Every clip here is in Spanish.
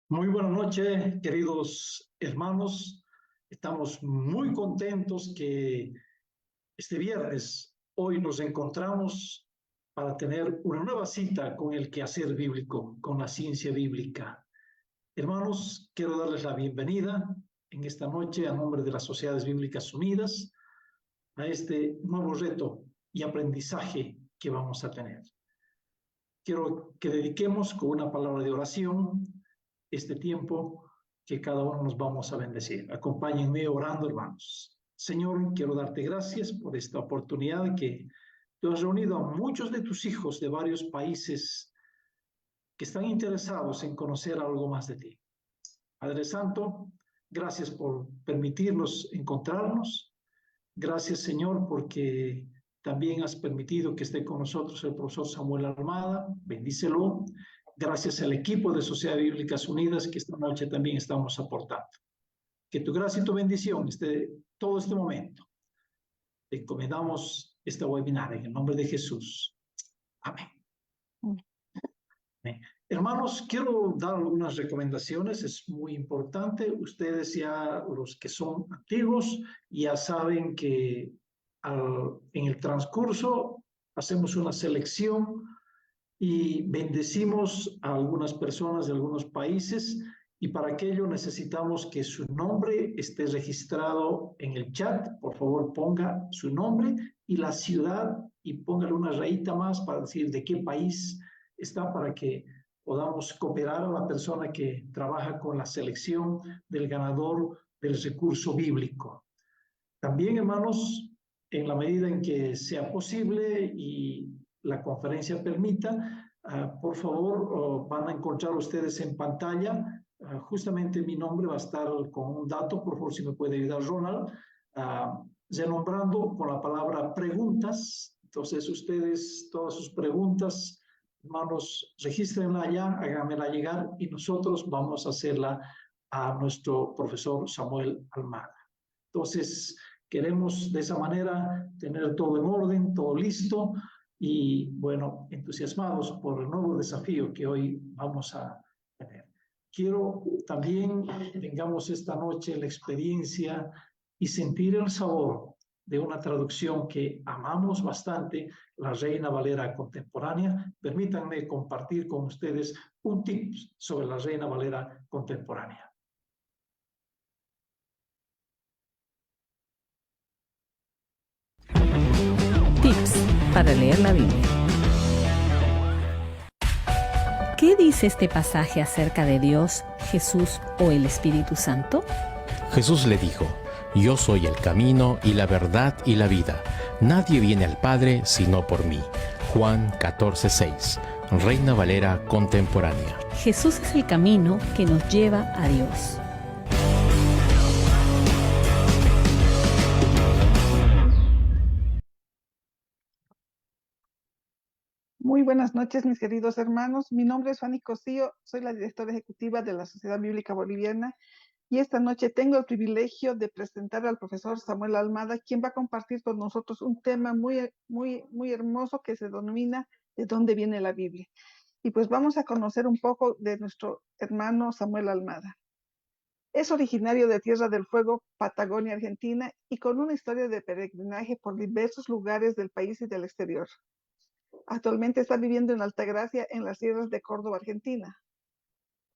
Muy buena noche, queridos hermanos. Estamos muy contentos que este viernes, hoy nos encontramos para tener una nueva cita con el quehacer bíblico, con la ciencia bíblica. Hermanos, quiero darles la bienvenida en esta noche a nombre de las Sociedades Bíblicas Unidas a este nuevo reto y aprendizaje que vamos a tener. Quiero que dediquemos con una palabra de oración este tiempo que cada uno nos vamos a bendecir. Acompáñenme orando, hermanos. Señor, quiero darte gracias por esta oportunidad que tú has reunido a muchos de tus hijos de varios países que están interesados en conocer algo más de ti. Padre Santo, gracias por permitirnos encontrarnos. Gracias, Señor, porque también has permitido que esté con nosotros el profesor Samuel Almada. Bendícelo. Gracias al equipo de Sociedades Bíblicas Unidas que esta noche también estamos aportando. Que tu gracia y tu bendición esté todo este momento. Te encomendamos este webinar en el nombre de Jesús. Amén. Amén. Hermanos, quiero dar algunas recomendaciones, es muy importante. Ustedes ya, los que son activos, ya saben que en el transcurso hacemos una selección y bendecimos a algunas personas de algunos países, y para aquello necesitamos que su nombre esté registrado en el chat. Por favor, ponga su nombre y la ciudad y póngale una rayita más para decir de qué país está, para que podamos cooperar a la persona que trabaja con la selección del ganador del recurso bíblico. También, hermanos, en la medida en que sea posible y la conferencia permita, por favor, van a encontrar ustedes en pantalla, justamente mi nombre va a estar con un dato, por favor, si me puede ayudar Ronald, renombrando con la palabra preguntas. Entonces, ustedes, todas sus preguntas, hermanos, regístrenla allá, háganmela llegar y nosotros vamos a hacerla a nuestro profesor Samuel Almada. Entonces, queremos de esa manera tener todo en orden, todo listo y, bueno, entusiasmados por el nuevo desafío que hoy vamos a tener. Quiero también que tengamos esta noche la experiencia y sentir el sabor de una traducción que amamos bastante, la Reina Valera contemporánea. Permítanme compartir con ustedes un tip sobre la Reina Valera contemporánea. Tips para leer la Biblia. ¿Qué dice este pasaje acerca de Dios, Jesús o el Espíritu Santo? Jesús le dijo: Yo soy el camino y la verdad y la vida. Nadie viene al Padre sino por mí. Juan 14:6, Reina Valera contemporánea. Jesús es el camino que nos lleva a Dios. Muy buenas noches, mis queridos hermanos. Mi nombre es Fanny Cosío, soy la directora ejecutiva de la Sociedad Bíblica Boliviana y esta noche tengo el privilegio de presentar al profesor Samuel Almada, quien va a compartir con nosotros un tema muy hermoso que se denomina ¿De dónde viene la Biblia? Y pues vamos a conocer un poco de nuestro hermano Samuel Almada. Es originario de Tierra del Fuego, Patagonia, Argentina, y con una historia de peregrinaje por diversos lugares del país y del exterior. Actualmente está viviendo en Altagracia, en las sierras de Córdoba, Argentina.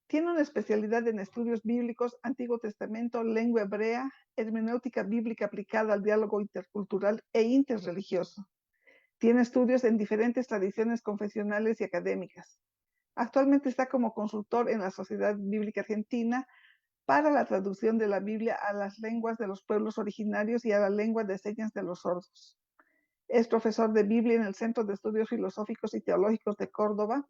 Tiene una especialidad en estudios bíblicos, Antiguo Testamento, lengua hebrea, hermenéutica bíblica aplicada al diálogo intercultural e interreligioso. Tiene estudios en diferentes tradiciones confesionales y académicas. Actualmente está como consultor en la Sociedad Bíblica Argentina para la traducción de la Biblia a las lenguas de los pueblos originarios y a la lengua de señas de los sordos. Es profesor de Biblia en el Centro de Estudios Filosóficos y Teológicos de Córdoba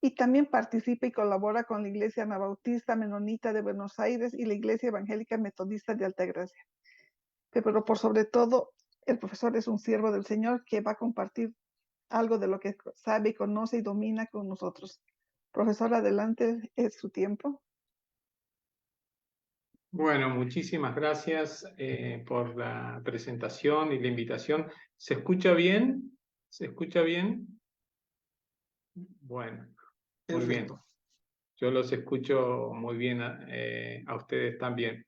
y también participa y colabora con la Iglesia Anabautista Menonita de Buenos Aires y la Iglesia Evangélica Metodista de Altagracia. Pero por sobre todo, el profesor es un siervo del Señor que va a compartir algo de lo que sabe, conoce y domina con nosotros. Profesor, adelante, es su tiempo. Bueno, muchísimas gracias por la presentación y la invitación. ¿Se escucha bien? ¿Se escucha bien? Bueno, muy bien. Yo los escucho muy bien a ustedes también.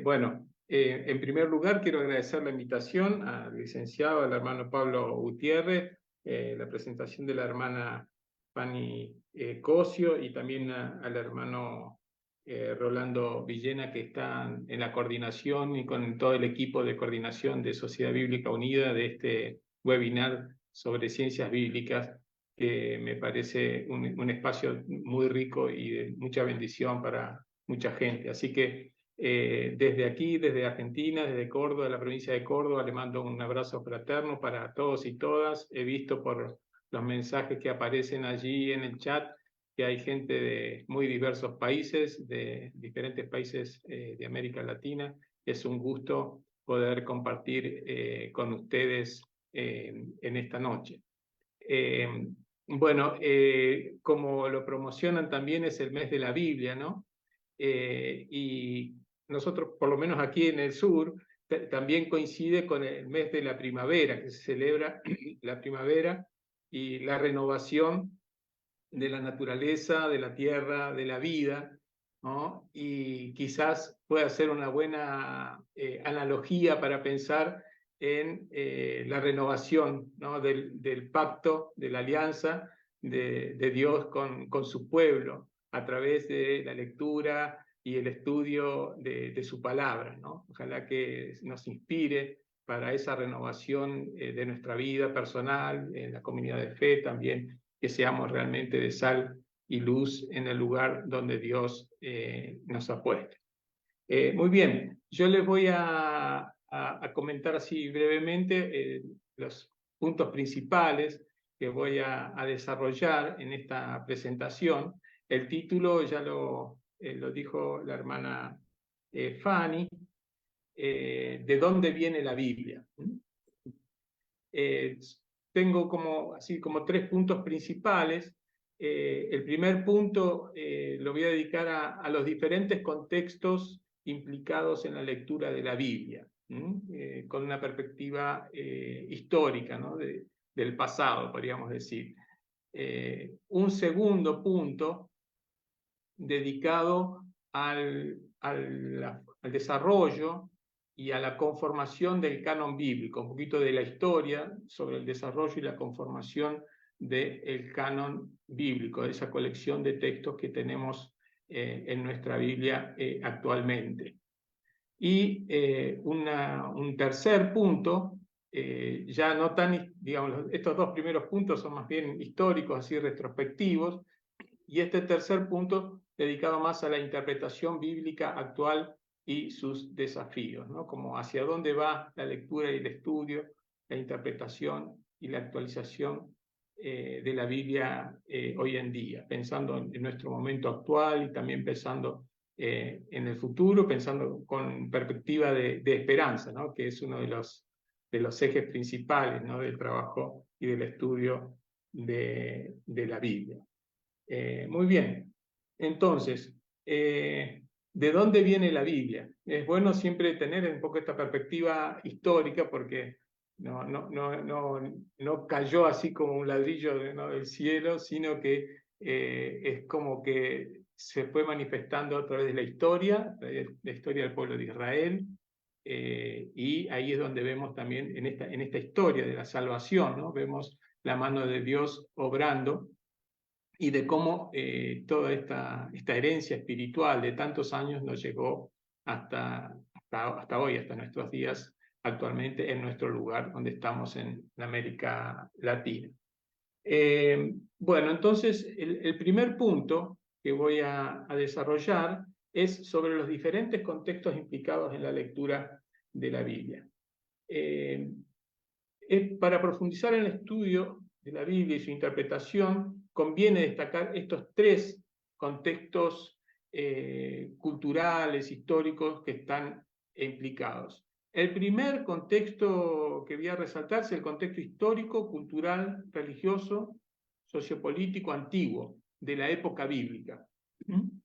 Bueno, en primer lugar quiero agradecer la invitación al licenciado, al hermano Pablo Gutiérrez, la presentación de la hermana Fanny Cosio y también al hermano Rolando Villena, que están en la coordinación y con todo el equipo de coordinación de Sociedad Bíblica Unida de este webinar sobre ciencias bíblicas, que me parece un espacio muy rico y de mucha bendición para mucha gente. Así que desde aquí, desde Argentina, desde Córdoba, la provincia de Córdoba, le mando un abrazo fraterno para todos y todas. He visto por los mensajes que aparecen allí en el chat que hay gente de muy diversos países, de diferentes países de América Latina. Es un gusto poder compartir con ustedes en esta noche. Bueno, como lo promocionan también, es el mes de la Biblia, ¿no? Y nosotros, por lo menos aquí en el sur, también coincide con el mes de la primavera, que se celebra la primavera y la renovación de la naturaleza, de la tierra, de la vida, ¿no? Y quizás pueda ser una buena analogía para pensar en la renovación, ¿no? del pacto, de la alianza de Dios con su pueblo a través de la lectura y el estudio de su palabra, ¿no? Ojalá que nos inspire para esa renovación de nuestra vida personal, en la comunidad de fe también, que seamos realmente de sal y luz en el lugar donde Dios nos ha puesto. Muy bien, yo les voy a comentar así brevemente los puntos principales que voy a desarrollar en esta presentación. El título ya lo dijo la hermana Fanny, ¿de dónde viene la Biblia? Tengo como 3 puntos principales. El primer punto lo voy a dedicar a los diferentes contextos implicados en la lectura de la Biblia, con una perspectiva histórica, ¿no? del pasado, podríamos decir. Un segundo punto dedicado al desarrollo y a la conformación del canon bíblico, un poquito de la historia sobre el desarrollo y la conformación del canon bíblico, de esa colección de textos que tenemos en nuestra Biblia actualmente. Y un tercer punto, ya no tan, digamos, estos 2 primeros puntos son más bien históricos, así retrospectivos, y este tercer punto dedicado más a la interpretación bíblica actual y sus desafíos, ¿no? Como hacia dónde va la lectura y el estudio, la interpretación y la actualización de la Biblia hoy en día, pensando en nuestro momento actual y también pensando en el futuro, pensando con perspectiva de esperanza, ¿no? Que es uno de los ejes principales, ¿no? del trabajo y del estudio de la Biblia. Muy bien, entonces, ¿de dónde viene la Biblia? Es bueno siempre tener un poco esta perspectiva histórica, porque no cayó así como un ladrillo, ¿no? del cielo, sino que es como que se fue manifestando a través de la historia del pueblo de Israel, y ahí es donde vemos también en esta historia de la salvación, ¿no? Vemos la mano de Dios obrando, y de cómo toda esta herencia espiritual de tantos años nos llegó hasta hoy, hasta nuestros días, actualmente en nuestro lugar donde estamos en América Latina. Bueno, entonces el primer punto que voy a desarrollar es sobre los diferentes contextos implicados en la lectura de la Biblia. Para profundizar en el estudio de la Biblia y su interpretación, conviene destacar estos 3 contextos culturales, históricos que están implicados. El primer contexto que voy a resaltar es el contexto histórico, cultural, religioso, sociopolítico antiguo de la época bíblica.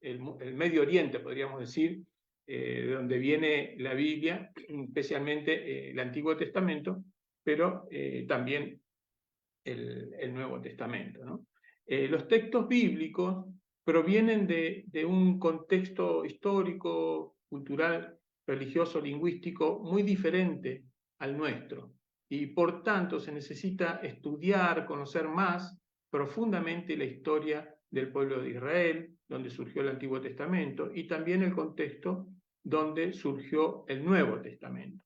El Medio Oriente, podríamos decir, de donde viene la Biblia, especialmente el Antiguo Testamento, pero también el Nuevo Testamento, ¿no? Los textos bíblicos provienen de un contexto histórico, cultural, religioso, lingüístico muy diferente al nuestro. Y por tanto se necesita estudiar, conocer más profundamente la historia del pueblo de Israel, donde surgió el Antiguo Testamento, y también el contexto donde surgió el Nuevo Testamento.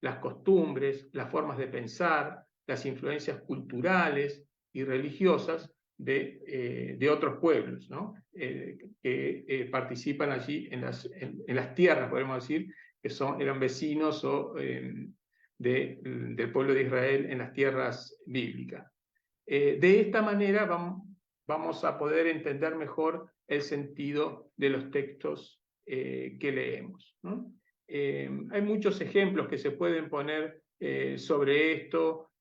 Las costumbres, las formas de pensar, las influencias culturales y religiosas de otros pueblos, ¿no? Que participan allí en las tierras, podemos decir, que eran vecinos del pueblo de Israel en las tierras bíblicas. De esta manera vamos a poder entender mejor el sentido de los textos que leemos, ¿no? Hay muchos ejemplos que se pueden poner sobre esto.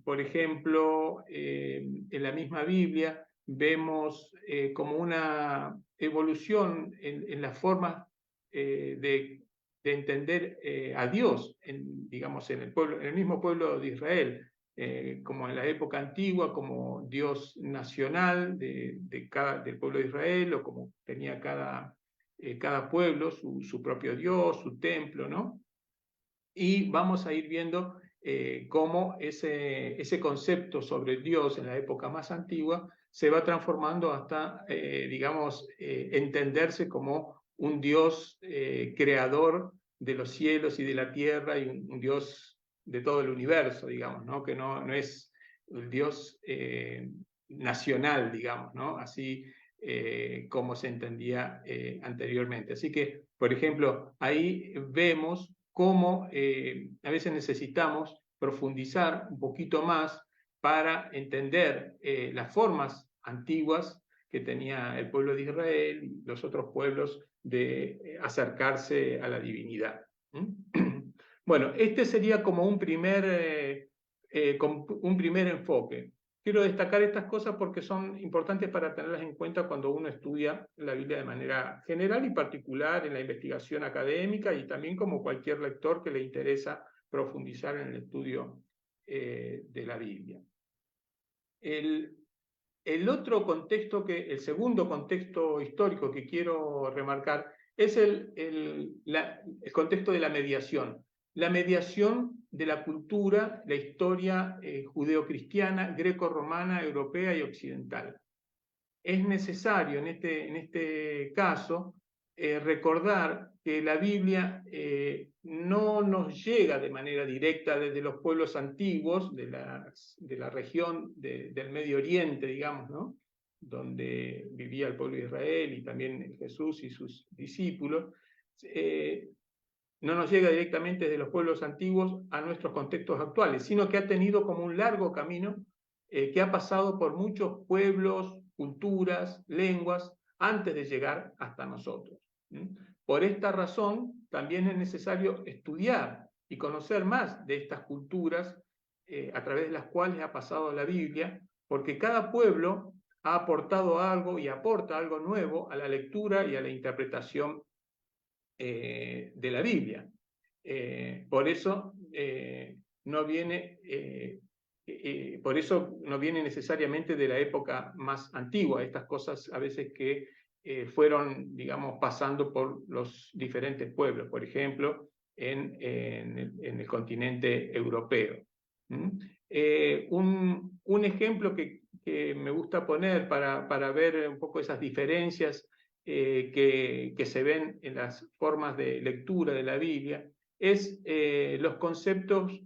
Por ejemplo, en la misma Biblia vemos como una evolución en las formas de entender a Dios, digamos, en el mismo pueblo de Israel. Como en la época antigua, como Dios nacional del pueblo de Israel, o como tenía cada pueblo su propio Dios, su templo, ¿no? Y vamos a ir viendo cómo ese concepto sobre Dios en la época más antigua se va transformando hasta, digamos, entenderse como un Dios creador de los cielos y de la tierra, y un Dios de todo el universo, digamos, ¿no? Que no es el Dios nacional, digamos, ¿no? Así como se entendía anteriormente. Así que, por ejemplo, ahí vemos cómo a veces necesitamos profundizar un poquito más para entender las formas antiguas que tenía el pueblo de Israel y los otros pueblos de acercarse a la divinidad. Bueno, este sería como un primer enfoque. Quiero destacar estas cosas porque son importantes para tenerlas en cuenta cuando uno estudia la Biblia de manera general y particular en la investigación académica, y también como cualquier lector que le interesa profundizar en el estudio de la Biblia. El otro contexto, el segundo contexto histórico que quiero remarcar es el contexto de la mediación. La mediación de la cultura, la historia judeocristiana, greco-romana, europea y occidental. Es necesario en este caso recordar que la Biblia no nos llega de manera directa desde los pueblos antiguos de la región del Medio Oriente, digamos, ¿no? Donde vivía el pueblo de Israel y también Jesús y sus discípulos. No nos llega directamente desde los pueblos antiguos a nuestros contextos actuales, sino que ha tenido como un largo camino que ha pasado por muchos pueblos, culturas, lenguas, antes de llegar hasta nosotros. Por esta razón, también es necesario estudiar y conocer más de estas culturas a través de las cuales ha pasado la Biblia, porque cada pueblo ha aportado algo y aporta algo nuevo a la lectura y a la interpretación de la Biblia. Por eso no viene necesariamente de la época más antigua, estas cosas a veces que fueron, digamos, pasando por los diferentes pueblos, por ejemplo, en el continente europeo. Un ejemplo que me gusta poner para ver un poco esas diferencias que se ven en las formas de lectura de la Biblia es los conceptos,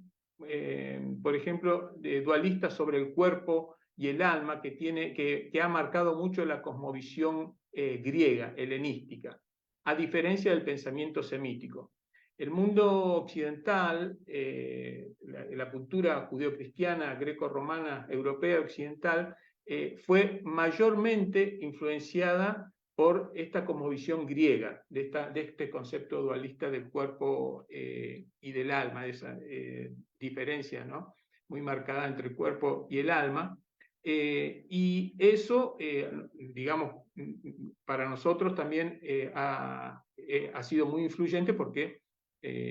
por ejemplo, dualistas sobre el cuerpo y el alma, que ha marcado mucho la cosmovisión griega, helenística, a diferencia del pensamiento semítico. El mundo occidental, la cultura judeocristiana, greco-romana, europea, occidental, fue mayormente influenciada por esta cosmovisión griega, de este concepto dualista del cuerpo y del alma, de esa diferencia, ¿no?, muy marcada entre el cuerpo y el alma. Y eso, digamos, para nosotros también ha sido muy influyente, porque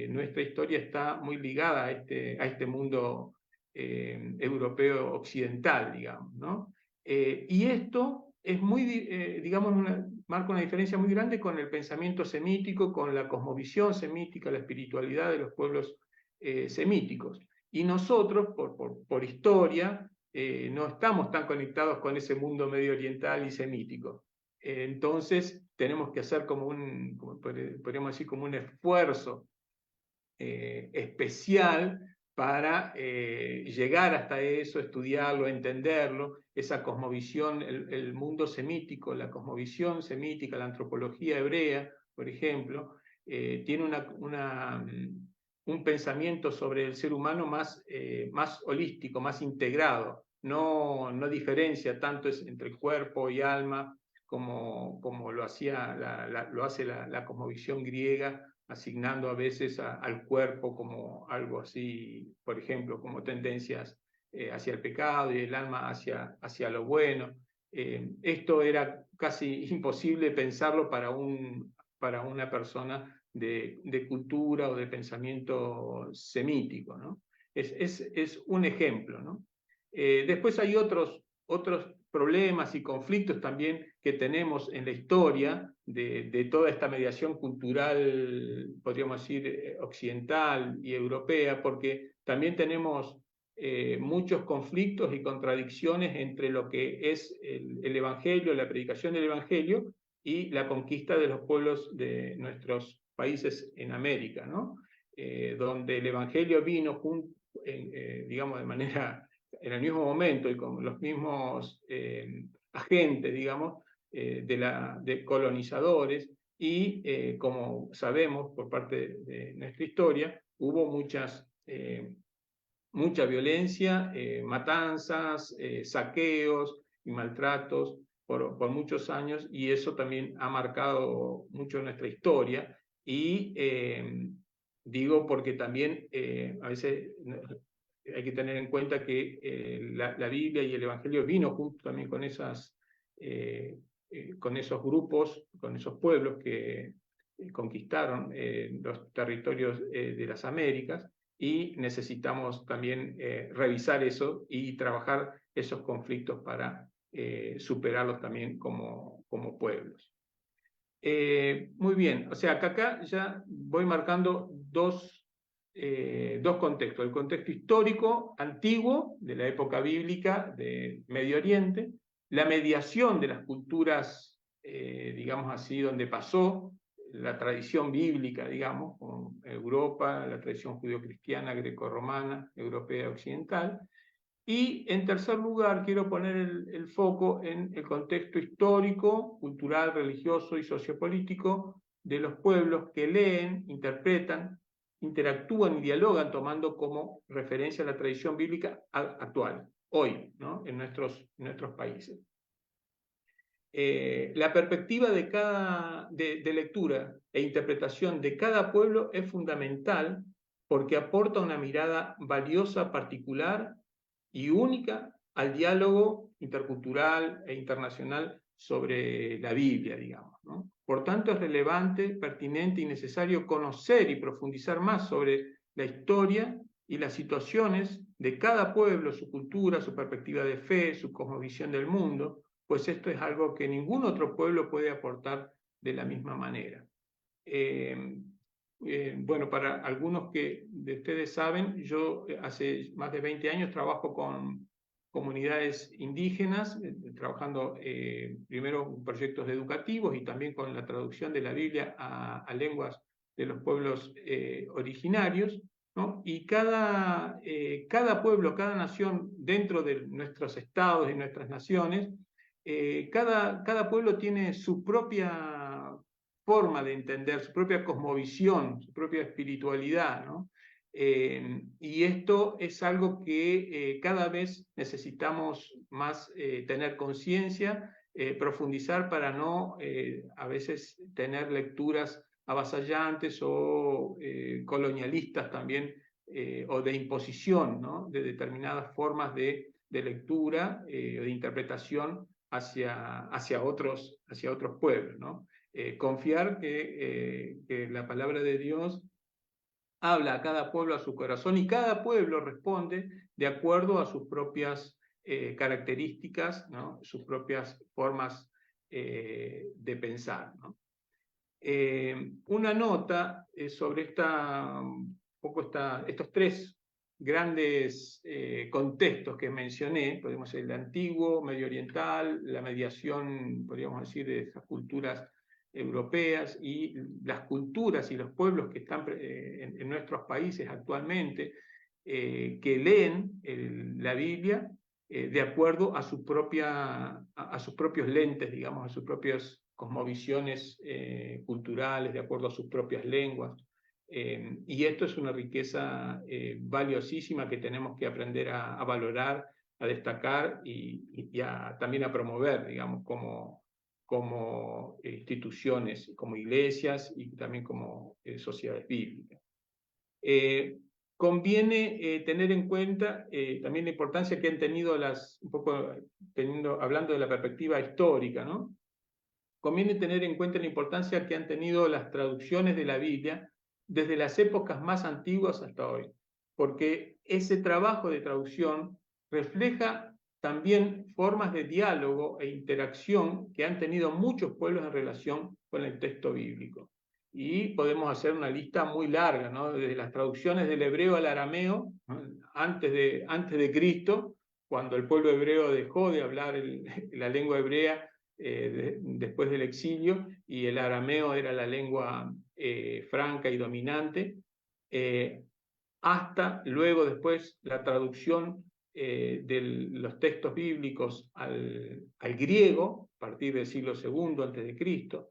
nuestra historia está muy ligada a este mundo europeo occidental, digamos, ¿no? Y esto es muy, digamos, marca una diferencia muy grande con el pensamiento semítico, con la cosmovisión semítica, la espiritualidad de los pueblos semíticos. Y nosotros, por historia, no estamos tan conectados con ese mundo medio oriental y semítico. Entonces, tenemos que hacer podríamos decir, como un esfuerzo especial para llegar hasta eso, estudiarlo, entenderlo, esa cosmovisión, el mundo semítico, la cosmovisión semítica, la antropología hebrea, por ejemplo, tiene un pensamiento sobre el ser humano más holístico, más integrado, no diferencia tanto entre el cuerpo y alma como lo hace la cosmovisión griega, asignando a veces al cuerpo como algo así, por ejemplo, como tendencias hacia el pecado y el alma hacia lo bueno. Esto era casi imposible pensarlo para una persona de cultura o de pensamiento semítico, ¿no? Es un ejemplo, ¿no? Después hay otros problemas y conflictos también que tenemos en la historia de toda esta mediación cultural, podríamos decir, occidental y europea, porque también tenemos muchos conflictos y contradicciones entre lo que es el Evangelio, la predicación del Evangelio y la conquista de los pueblos de nuestros países en América, ¿no? Donde el Evangelio vino digamos, de manera en el mismo momento y con los mismos agentes, digamos, de colonizadores, y como sabemos por parte de nuestra historia, hubo mucha violencia, matanzas, saqueos y maltratos por muchos años, y eso también ha marcado mucho nuestra historia. Y digo porque también a veces hay que tener en cuenta que la Biblia y el Evangelio vino junto también con con esos grupos, con esos pueblos que conquistaron los territorios de las Américas, y necesitamos también revisar eso y trabajar esos conflictos para superarlos también como pueblos. Muy bien, o sea, acá ya voy marcando dos contextos: el contexto histórico antiguo de la época bíblica de Medio Oriente, la mediación de las culturas, digamos así, donde pasó la tradición bíblica, digamos, con Europa, la tradición judio-cristiana, greco-romana, europea, occidental. Y en tercer lugar, quiero poner el foco en el contexto histórico, cultural, religioso y sociopolítico de los pueblos que leen, interpretan, interactúan y dialogan tomando como referencia la tradición bíblica actual, hoy, ¿no? en nuestros países. La perspectiva de lectura e interpretación de cada pueblo es fundamental, porque aporta una mirada valiosa, particular y única al diálogo intercultural e internacional sobre la Biblia, digamos, ¿no? Por tanto, es relevante, pertinente y necesario conocer y profundizar más sobre la historia y las situaciones de cada pueblo, su cultura, su perspectiva de fe, su cosmovisión del mundo, pues esto es algo que ningún otro pueblo puede aportar de la misma manera. Bueno, para algunos de ustedes saben, yo hace más de 20 años trabajo con comunidades indígenas, trabajando primero en proyectos educativos y también con la traducción de la Biblia a lenguas de los pueblos originarios, ¿no? Y cada pueblo, cada nación dentro de nuestros estados y nuestras naciones, cada pueblo tiene su propia forma de entender, su propia cosmovisión, su propia espiritualidad, ¿no? Y esto es algo que cada vez necesitamos más tener conciencia, profundizar, para no a veces tener lecturas avasallantes o colonialistas también, o de imposición, ¿no? De determinadas formas de lectura o de interpretación hacia otros pueblos, ¿no? Confiar que la palabra de Dios habla a cada pueblo a su corazón, y cada pueblo responde de acuerdo a sus propias características, ¿no? Sus propias formas de pensar, ¿no? Una nota sobre estos tres grandes contextos que mencioné, podemos decir el antiguo, medio oriental, la mediación, podríamos decir, de esas culturas europeas y las culturas y los pueblos que están en nuestros países actualmente, que leen la Biblia de acuerdo a sus propios lentes, digamos, a sus propias cosmovisiones culturales, de acuerdo a sus propias lenguas. Y esto es una riqueza valiosísima que tenemos que aprender a valorar, a destacar y también a promover, digamos, como instituciones, como iglesias y también como sociedades bíblicas. Conviene tener en cuenta también la importancia que han tenido hablando de la perspectiva histórica, ¿no? Conviene tener en cuenta la importancia que han tenido las traducciones de la Biblia desde las épocas más antiguas hasta hoy, porque ese trabajo de traducción refleja también formas de diálogo e interacción que han tenido muchos pueblos en relación con el texto bíblico. Y podemos hacer una lista muy larga, ¿no? Desde las traducciones del hebreo al arameo, ¿no? antes de Cristo, cuando el pueblo hebreo dejó de hablar la lengua hebrea después del exilio, y el arameo era la lengua franca y dominante, hasta luego después la traducción de los textos bíblicos al griego, a partir del siglo II antes de Cristo,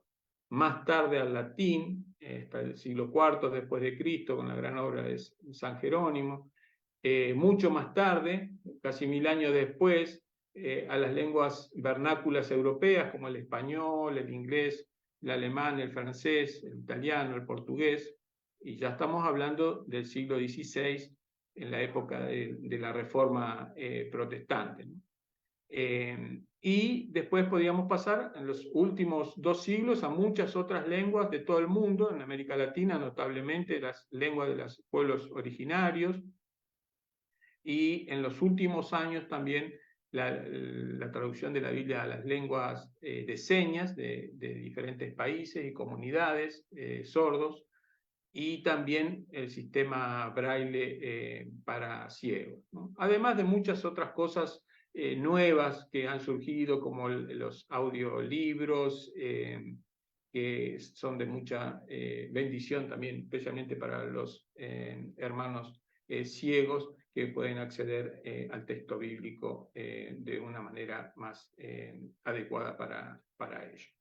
más tarde al latín, hasta el siglo IV después de Cristo, con la gran obra de San Jerónimo, mucho más tarde, casi 1000 años después, a las lenguas vernáculas europeas como el español, el inglés, el alemán, el francés, el italiano, el portugués, y ya estamos hablando del siglo XVI, en la época de la Reforma protestante, ¿no? Y después podríamos pasar en los últimos 2 siglos a muchas otras lenguas de todo el mundo, en América Latina notablemente las lenguas de los pueblos originarios, y en los últimos años también la traducción de la Biblia a las lenguas de señas de diferentes países y comunidades sordos, y también el sistema braille para ciegos, ¿no? Además de muchas otras cosas nuevas que han surgido, como los audiolibros, que son de mucha bendición también, especialmente para los hermanos ciegos, que pueden acceder al texto bíblico de una manera más adecuada para ellos.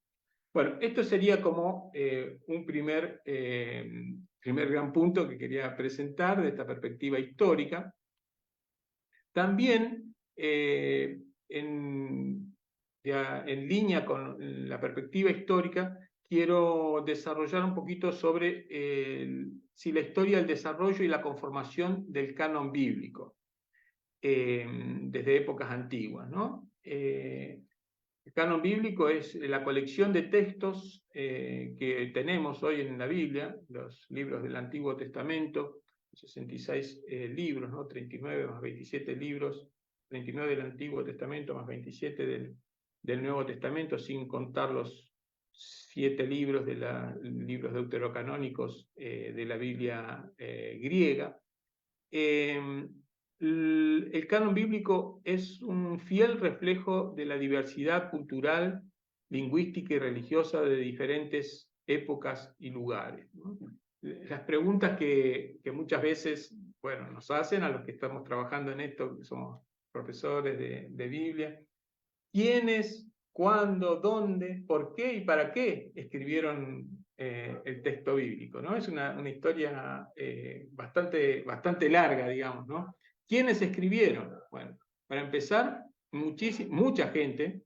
Bueno, esto sería como un primer gran punto que quería presentar de esta perspectiva histórica. También, en línea con la perspectiva histórica, quiero desarrollar un poquito sobre si la historia del desarrollo y la conformación del canon bíblico desde épocas antiguas, ¿no? El canon bíblico es la colección de textos que tenemos hoy en la Biblia, los libros del Antiguo Testamento, 66 libros, ¿no? 39 más 27 libros, 39 del Antiguo Testamento más 27 del Nuevo Testamento, sin contar los 7 libros de libros deuterocanónicos de la Biblia griega. El canon bíblico es un fiel reflejo de la diversidad cultural, lingüística y religiosa de diferentes épocas y lugares, ¿no? Las preguntas que muchas veces, bueno, nos hacen a los que estamos trabajando en esto, que somos profesores de Biblia: ¿quiénes, cuándo, dónde, por qué y para qué escribieron el texto bíblico, ¿no? Es una historia bastante larga, digamos, ¿no? ¿Quiénes escribieron? Bueno, para empezar, mucha gente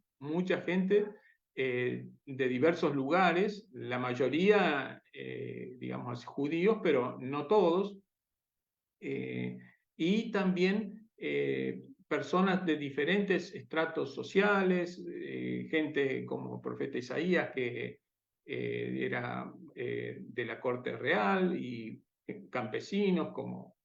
de diversos lugares, la mayoría, digamos, judíos, pero no todos, y también personas de diferentes estratos sociales, gente como el profeta Isaías, que era de la corte real, y campesinos como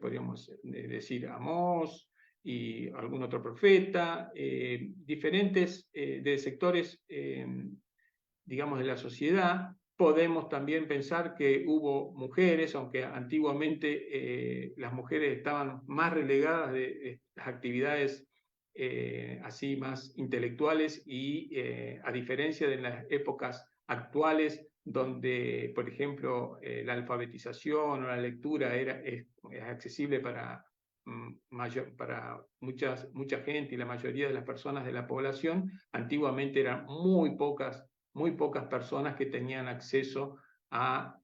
podríamos decir Amós, y algún otro profeta, diferentes de sectores, digamos, de la sociedad. Podemos también pensar que hubo mujeres, aunque antiguamente las mujeres estaban más relegadas de las actividades así más intelectuales y a diferencia de las épocas actuales donde, por ejemplo, la alfabetización o la lectura es accesible para, para mucha gente y la mayoría de las personas de la población, antiguamente eran muy pocas personas que tenían acceso a,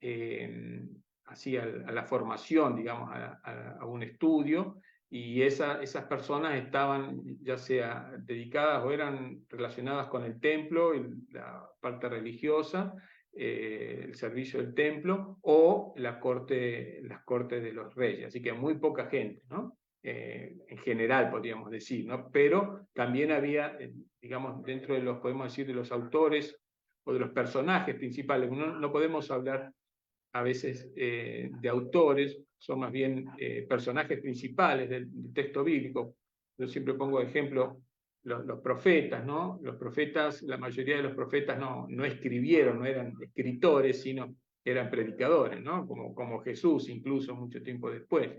a la formación, digamos, a un estudio, y esas personas estaban ya sea dedicadas o eran relacionadas con el templo, la parte religiosa, el servicio del templo, o las cortes de los reyes, así que muy poca gente, ¿no? En general podríamos decir, ¿no? Pero también había, digamos, dentro de los, podemos decir, de los autores o de los personajes principales. No podemos hablar a veces de autores, son más bien personajes principales del texto bíblico. Yo siempre pongo de ejemplo los profetas, ¿no? Los profetas, la mayoría de los profetas no escribieron, no eran escritores, sino eran predicadores, ¿no? Como Jesús, incluso mucho tiempo después.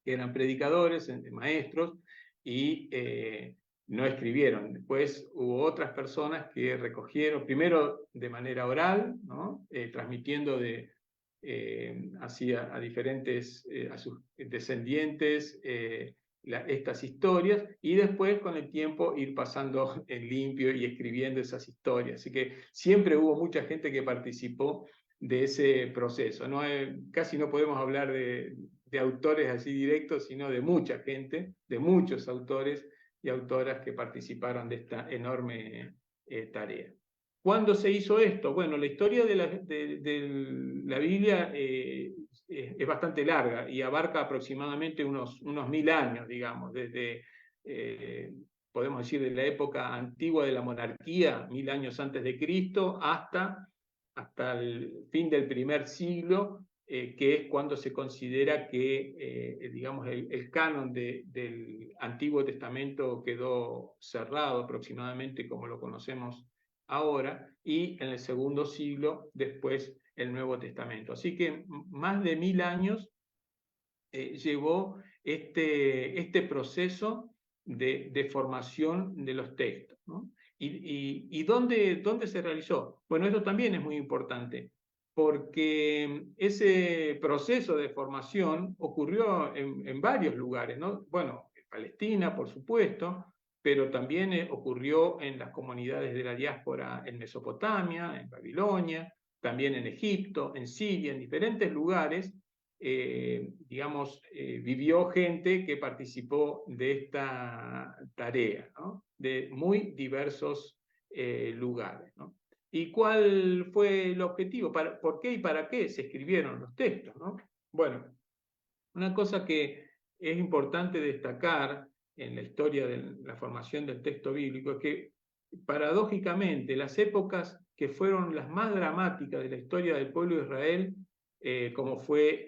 Eran predicadores, maestros, y no escribieron. Después hubo otras personas que recogieron, primero de manera oral, ¿no? Transmitiendo a diferentes, a sus descendientes, estas historias, y después con el tiempo ir pasando en limpio y escribiendo esas historias. Así que siempre hubo mucha gente que participó de ese proceso, ¿no? Casi no podemos hablar de autores así directos, sino de mucha gente, de muchos autores y autoras que participaron de esta enorme tarea. ¿Cuándo se hizo esto? Bueno, la historia de la Biblia es bastante larga y abarca aproximadamente unos 1000 años, digamos, desde, podemos decir, de la época antigua de la monarquía, 1000 años antes de Cristo, hasta el fin del primer siglo, que es cuando se considera que, digamos, el canon del Antiguo Testamento quedó cerrado aproximadamente como lo conocemos ahora, y en el segundo siglo después el Nuevo Testamento. Así que más de 1000 años llevó este proceso de formación de los textos, ¿no? ¿Y dónde se realizó? Bueno, esto también es muy importante, porque ese proceso de formación ocurrió en varios lugares, ¿no? Bueno, en Palestina, por supuesto, pero también ocurrió en las comunidades de la diáspora en Mesopotamia, en Babilonia, también en Egipto, en Siria, en diferentes lugares. Digamos, vivió gente que participó de esta tarea, ¿no? De muy diversos lugares, ¿no? ¿Y cuál fue el objetivo? ¿Por qué y para qué se escribieron los textos, ¿no? Bueno, una cosa que es importante destacar en la historia de la formación del texto bíblico es que, paradójicamente, las épocas que fueron las más dramáticas de la historia del pueblo de Israel, como fue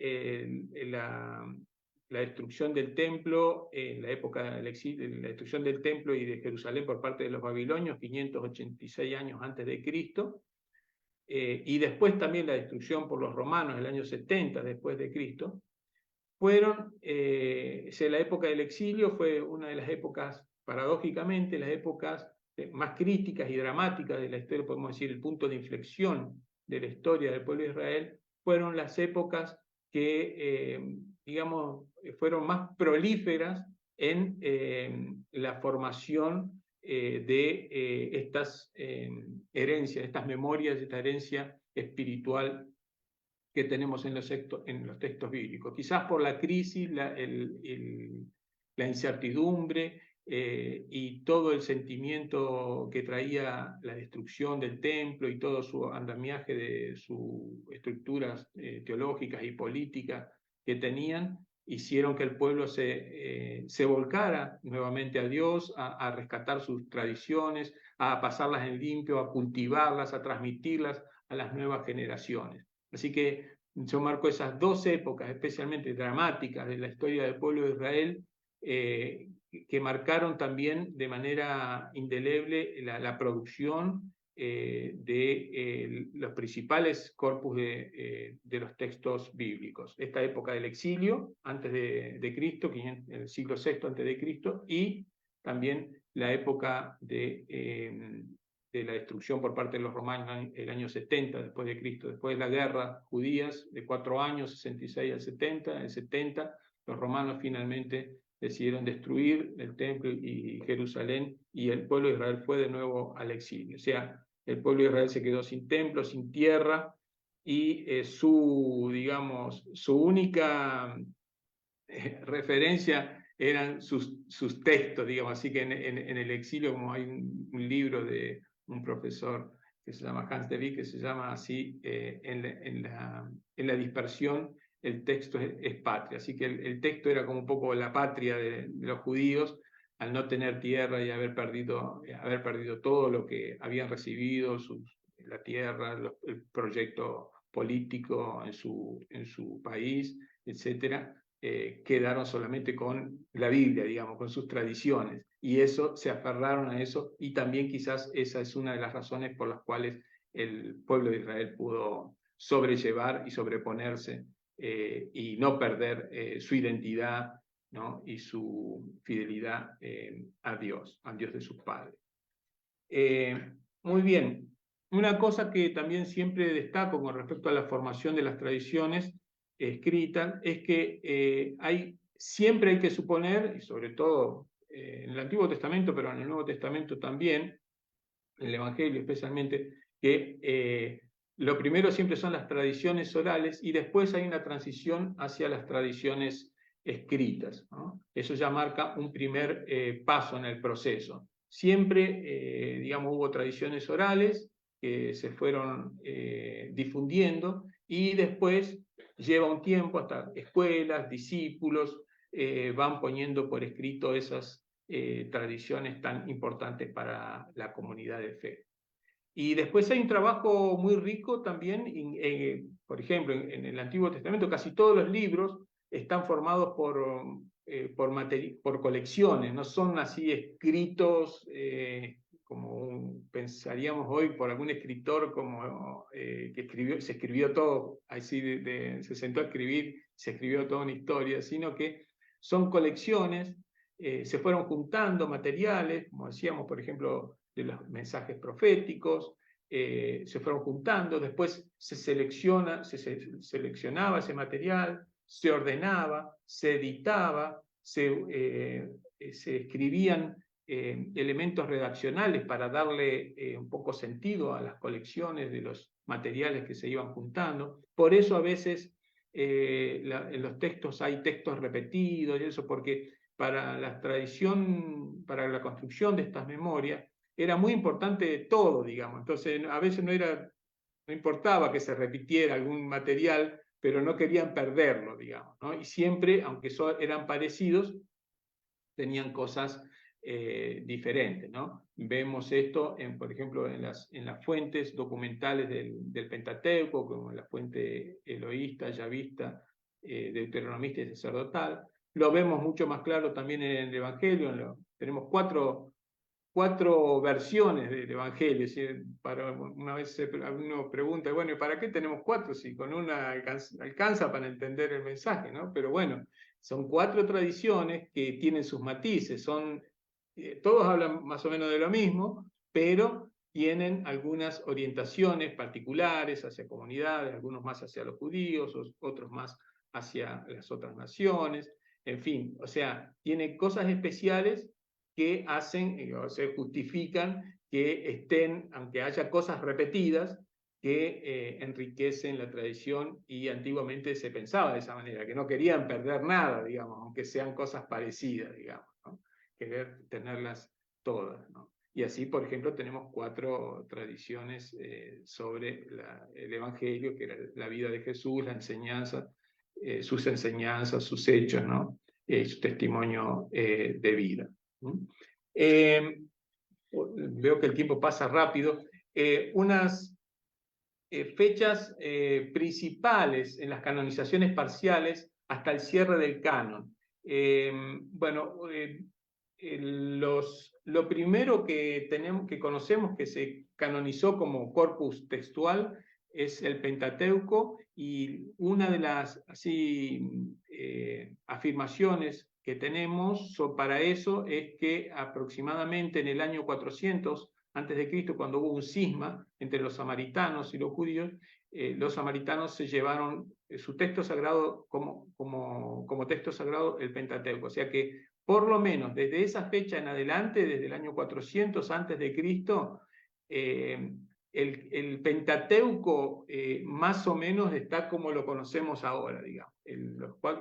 la destrucción del templo, en la época del exilio, la destrucción del templo y de Jerusalén por parte de los babilonios, 586 años antes de Cristo, y después también la destrucción por los romanos en el año 70 después de Cristo, fueron, la época del exilio fue una de las épocas, paradójicamente, las épocas más críticas y dramáticas de la historia, podemos decir, el punto de inflexión de la historia del pueblo de Israel, fueron las épocas que, digamos, fueron más prolíferas en la formación de estas herencias, estas memorias, esta herencia espiritual que tenemos en los textos bíblicos. Quizás por la crisis, la incertidumbre y todo el sentimiento que traía la destrucción del templo y todo su andamiaje de sus estructuras teológicas y políticas que tenían, hicieron que el pueblo se volcara nuevamente a Dios, a rescatar sus tradiciones, a pasarlas en limpio, a cultivarlas, a transmitirlas a las nuevas generaciones. Así que yo marco esas dos épocas especialmente dramáticas de la historia del pueblo de Israel que marcaron también de manera indeleble la producción de los principales corpus de los textos bíblicos. Esta época del exilio, antes de Cristo, el siglo VI antes de Cristo, y también la época de la destrucción por parte de los romanos el año 70 después de Cristo, después de la guerra judías de 4 años, 66 al 70, en el 70 los romanos finalmente decidieron destruir el templo y Jerusalén, y el pueblo de Israel fue de nuevo al exilio. O sea, el pueblo de Israel se quedó sin templo, sin tierra, y su única referencia eran sus textos, digamos. Así que en el exilio, como hay un libro de un profesor que se llama Hans de Witt, que se llama así, en la dispersión, el texto es patria. Así que el texto era como un poco la patria de los judíos, al no tener tierra y haber perdido todo lo que habían recibido, la tierra, el proyecto político en su país, etcétera. Quedaron solamente con la Biblia, digamos, con sus tradiciones, y eso, se aferraron a eso, y también quizás esa es una de las razones por las cuales el pueblo de Israel pudo sobrellevar y sobreponerse y no perder su identidad, ¿no? Y su fidelidad a Dios de sus padres. Muy bien, una cosa que también siempre destaco con respecto a la formación de las tradiciones escritas es que siempre hay que suponer, y sobre todo en el Antiguo Testamento, pero en el Nuevo Testamento también, en el Evangelio especialmente, que lo primero siempre son las tradiciones orales, y después hay una transición hacia las tradiciones escritas, ¿no? Eso ya marca un primer paso en el proceso. Siempre, digamos, hubo tradiciones orales que se fueron difundiendo, y después lleva un tiempo hasta escuelas, discípulos van poniendo por escrito esas tradiciones tan importantes para la comunidad de fe. Y después hay un trabajo muy rico también, por ejemplo, en el Antiguo Testamento casi todos los libros están formados por colecciones, no son así escritos como pensaríamos hoy por algún escritor como que se escribió todo, así se sentó a escribir, se escribió toda una historia, sino que son colecciones, se fueron juntando materiales, como decíamos, por ejemplo, de los mensajes proféticos, se fueron juntando, después se seleccionaba ese material, se ordenaba, se editaba, se escribían elementos redaccionales para darle un poco sentido a las colecciones de los materiales que se iban juntando. Por eso a veces en los textos hay textos repetidos y eso, porque para la tradición, para la construcción de estas memorias, era muy importante todo, digamos. Entonces a veces no importaba que se repitiera algún material, pero no querían perderlo, digamos, ¿no? Y siempre, aunque eran parecidos, tenían cosas diferentes, ¿no? Vemos esto, por ejemplo, en las fuentes documentales del Pentateuco, como la fuente eloísta, yavista, deuteronomista y sacerdotal. Lo vemos mucho más claro también en el Evangelio. Tenemos cuatro versiones del Evangelio. Una vez uno pregunta, bueno, ¿y para qué tenemos 4 si con una alcanza para entender el mensaje, ¿no? Pero bueno, son 4 tradiciones que tienen sus matices, todos hablan más o menos de lo mismo, pero tienen algunas orientaciones particulares hacia comunidades, algunos más hacia los judíos, otros más hacia las otras naciones, en fin, o sea, tiene cosas especiales que hacen, o se justifican que estén, aunque haya cosas repetidas, que enriquecen la tradición, y antiguamente se pensaba de esa manera, que no querían perder nada, digamos, aunque sean cosas parecidas, digamos, ¿no? Querer tenerlas todas, ¿no? Y así, por ejemplo, tenemos 4 tradiciones sobre el Evangelio, que era la vida de Jesús, la enseñanza, sus enseñanzas, sus hechos, ¿no? Su testimonio de vida. Veo que el tiempo pasa rápido. Unas fechas principales en las canonizaciones parciales hasta el cierre del canon. Bueno, lo primero que conocemos que se canonizó como corpus textual es el Pentateuco, y una de las afirmaciones que tenemos para eso es que aproximadamente en el año 400 a.C., cuando hubo un cisma entre los samaritanos y los judíos, los samaritanos se llevaron su texto sagrado como texto sagrado, el Pentateuco. O sea que por lo menos desde esa fecha en adelante, desde el año 400 a.C., el Pentateuco más o menos está como lo conocemos ahora, digamos.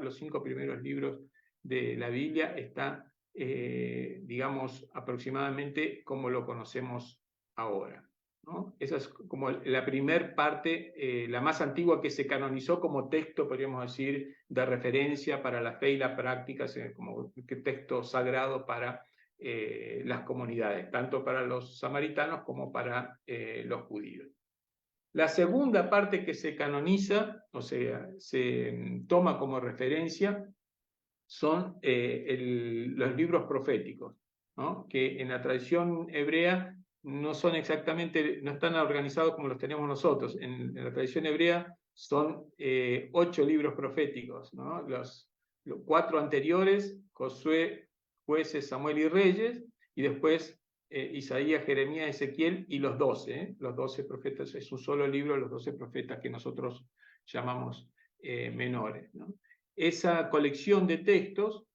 Los 5 primeros libros de la Biblia están, digamos, aproximadamente como lo conocemos ahora, ¿no? Esa es como la primer parte, la más antigua, que se canonizó como texto, podríamos decir, de referencia para la fe y la práctica, como texto sagrado para las comunidades, tanto para los samaritanos como para los judíos. La segunda parte que se canoniza, o sea, se toma como referencia, son los libros proféticos, ¿no? Que en la tradición hebrea no son exactamente, no están organizados como los tenemos nosotros. En la tradición hebrea son 8 libros proféticos, ¿no? Los 4 anteriores, Josué, Jueces, Samuel y Reyes, y después Isaías, Jeremías, Ezequiel, y los 12 profetas. Es un solo libro, los 12 profetas, que nosotros llamamos menores, ¿no? Esa colección de textos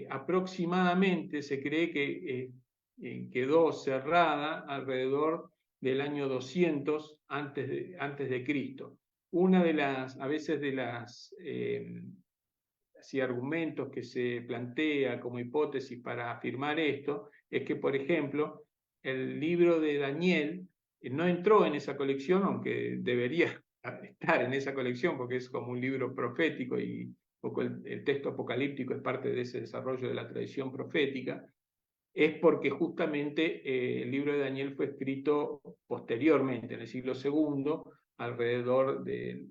aproximadamente se cree que quedó cerrada alrededor del año 200 antes de Cristo. Una de las, a veces de las argumentos que se plantea como hipótesis para afirmar esto, es que, por ejemplo, el libro de Daniel no entró en esa colección, aunque debería estar en esa colección, porque es como un libro profético, y poco el texto apocalíptico es parte de ese desarrollo de la tradición profética. Es porque justamente el libro de Daniel fue escrito posteriormente, en el siglo II, alrededor del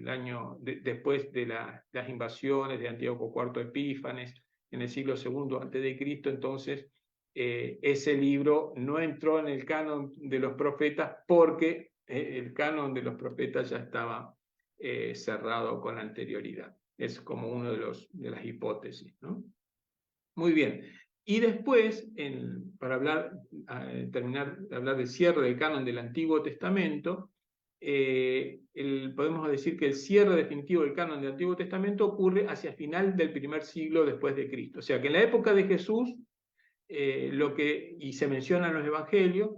año, después de las invasiones de Antíoco IV Epífanes, en el siglo II a.C. Entonces, ese libro no entró en el canon de los profetas, porque el canon de los profetas ya estaba cerrado con anterioridad. Es como una de las hipótesis, ¿no? Muy bien. Y después, para terminar de hablar del cierre del canon del Antiguo Testamento, podemos decir que el cierre definitivo del canon del Antiguo Testamento ocurre hacia el final del primer siglo después de Cristo. O sea que en la época de Jesús, y se menciona en los evangelios,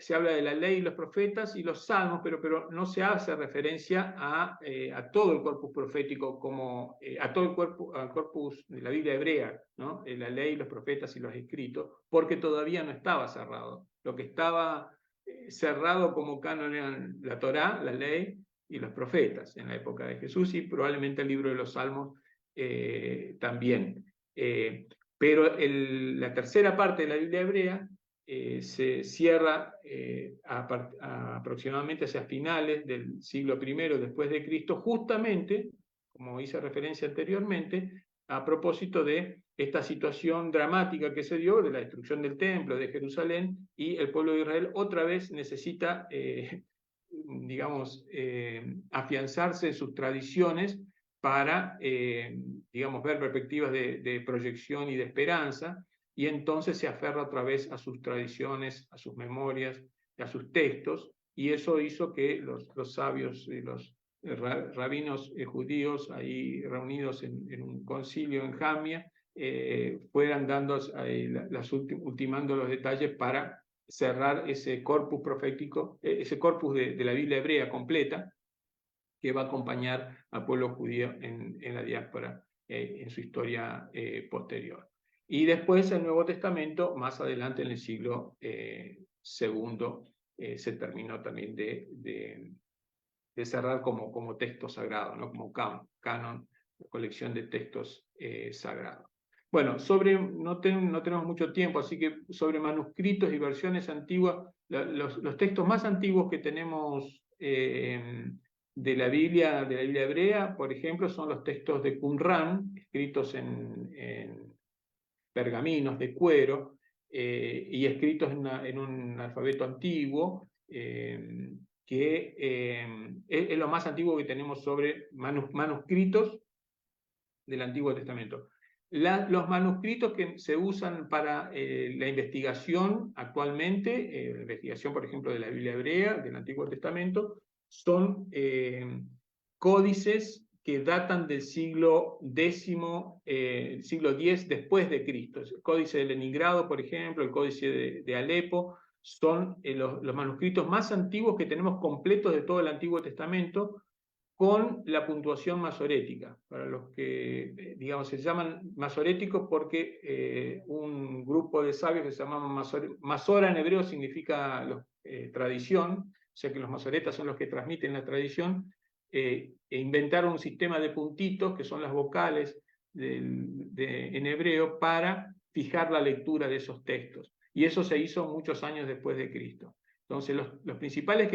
se habla de la ley y los profetas y los salmos, pero no se hace referencia a todo el corpus profético, como a todo al corpus de la Biblia hebrea, ¿no? La ley, los profetas y los escritos, porque todavía no estaba cerrado. Lo que estaba cerrado como canon eran la Torá, la ley y los profetas en la época de Jesús, y probablemente el libro de los salmos también. Pero la tercera parte de la Biblia hebrea se cierra aproximadamente hacia finales del siglo I después de Cristo, justamente, como hice referencia anteriormente, a propósito de esta situación dramática que se dio de la destrucción del templo de Jerusalén, y el pueblo de Israel otra vez necesita, digamos, afianzarse en sus tradiciones para, digamos, ver perspectivas de proyección y de esperanza, y entonces se aferra otra vez a sus tradiciones, a sus memorias, a sus textos, y eso hizo que los sabios y los rabinos judíos ahí reunidos en un concilio en Jamia fueran ultimando los detalles para cerrar ese corpus profético, ese corpus de la Biblia hebrea completa, que va a acompañar al pueblo judío en la diáspora, en su historia posterior. Y después el Nuevo Testamento, más adelante en el siglo II, se terminó también de cerrar como texto sagrado, ¿no? Como canon, colección de textos sagrados. Bueno, no tenemos mucho tiempo, así que sobre manuscritos y versiones antiguas, los textos más antiguos que tenemos de la Biblia hebrea, por ejemplo, son los textos de Qumran, escritos en pergaminos de cuero, y escritos en un alfabeto antiguo, que es lo más antiguo que tenemos sobre manuscritos del Antiguo Testamento. Los manuscritos que se usan para la investigación actualmente, la investigación, por ejemplo, de la Biblia hebrea, del Antiguo Testamento, son códices que datan del siglo X, siglo X después de Cristo. El códice de Leningrado, por ejemplo, el códice de Alepo, son los manuscritos más antiguos que tenemos completos de todo el Antiguo Testamento, con la puntuación masorética, para los que, digamos, se llaman masoréticos porque un grupo de sabios que se llaman masora en hebreo significa tradición, o sea que los masoretas son los que transmiten la tradición, e inventaron un sistema de puntitos, que son las vocales en hebreo, para fijar la lectura de esos textos. Y eso se hizo muchos años después de Cristo. Entonces, los principales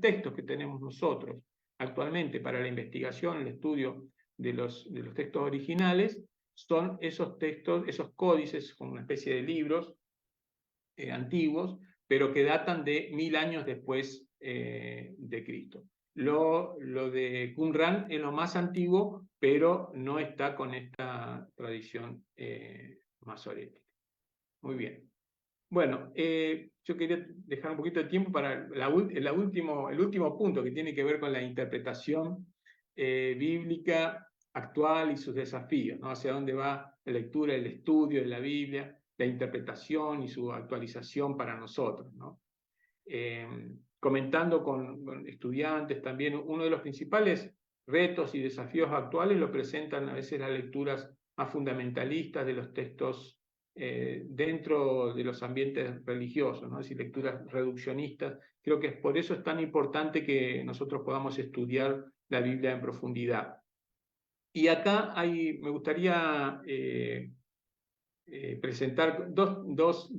textos que tenemos nosotros actualmente para la investigación, el estudio de los textos originales, son esos textos, esos códices, como una especie de libros antiguos, pero que datan de 1000 años después de Cristo. Lo de Qumran es lo más antiguo, pero no está con esta tradición masorética. Muy bien. Bueno, yo quería dejar un poquito de tiempo para el último punto, que tiene que ver con la interpretación bíblica actual y sus desafíos, ¿no? Hacia dónde va la lectura, el estudio de la Biblia, la interpretación y su actualización para nosotros, ¿no? Comentando con estudiantes también, uno de los principales retos y desafíos actuales lo presentan a veces las lecturas más fundamentalistas de los textos dentro de los ambientes religiosos, ¿no? Es decir, lecturas reduccionistas. Creo que por eso es tan importante que nosotros podamos estudiar la Biblia en profundidad. Y acá me gustaría presentar dos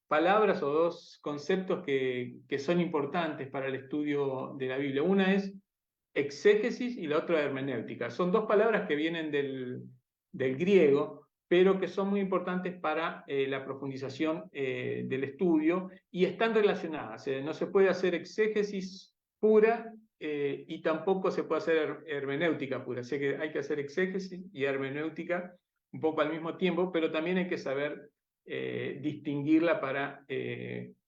palabras o dos conceptos que son importantes para el estudio de la Biblia. Una es exégesis y la otra hermenéutica. Son dos palabras que vienen del griego, pero que son muy importantes para la profundización del estudio, y están relacionadas. No se puede hacer exégesis pura y tampoco se puede hacer hermenéutica pura. Así que hay que hacer exégesis y hermenéutica un poco al mismo tiempo, pero también hay que saber distinguirla para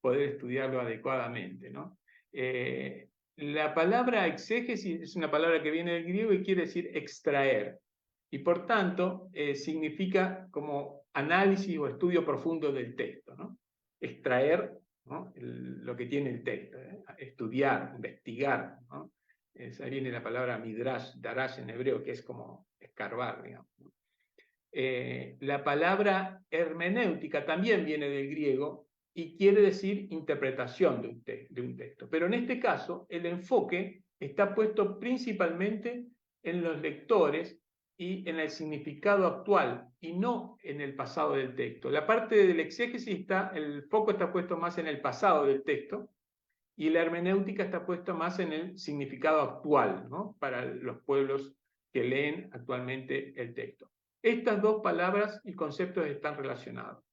poder estudiarlo adecuadamente, ¿no? La palabra exégesis es una palabra que viene del griego y quiere decir extraer. Y por tanto, significa como análisis o estudio profundo del texto, ¿no? Extraer, ¿no? Lo que tiene el texto, estudiar, investigar, ¿no? Ahí viene la palabra midrash, darash en hebreo, que es como escarbar, digamos. La palabra hermenéutica también viene del griego y quiere decir interpretación de un texto. Pero en este caso, el enfoque está puesto principalmente en los lectores y en el significado actual, y no en el pasado del texto. La parte del exégesis el foco está puesto más en el pasado del texto, y la hermenéutica está puesta más en el significado actual, ¿no? Para los pueblos que leen actualmente el texto. Estas dos palabras y conceptos están relacionados.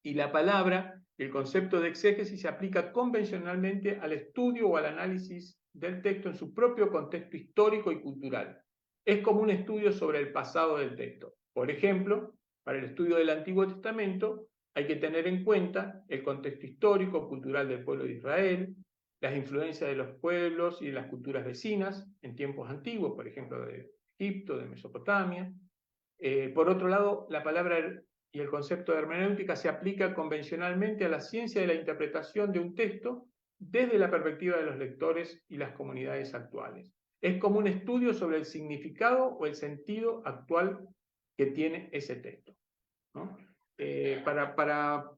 Y la palabra, el concepto de exégesis, se aplica convencionalmente al estudio o al análisis del texto en su propio contexto histórico y cultural. Es como un estudio sobre el pasado del texto. Por ejemplo, para el estudio del Antiguo Testamento hay que tener en cuenta el contexto histórico, cultural del pueblo de Israel, las influencias de los pueblos y de las culturas vecinas en tiempos antiguos, por ejemplo, de Egipto, de Mesopotamia. Por otro lado, la palabra y el concepto de hermenéutica se aplica convencionalmente a la ciencia de la interpretación de un texto desde la perspectiva de los lectores y las comunidades actuales. Es como un estudio sobre el significado o el sentido actual que tiene ese texto, ¿no? Para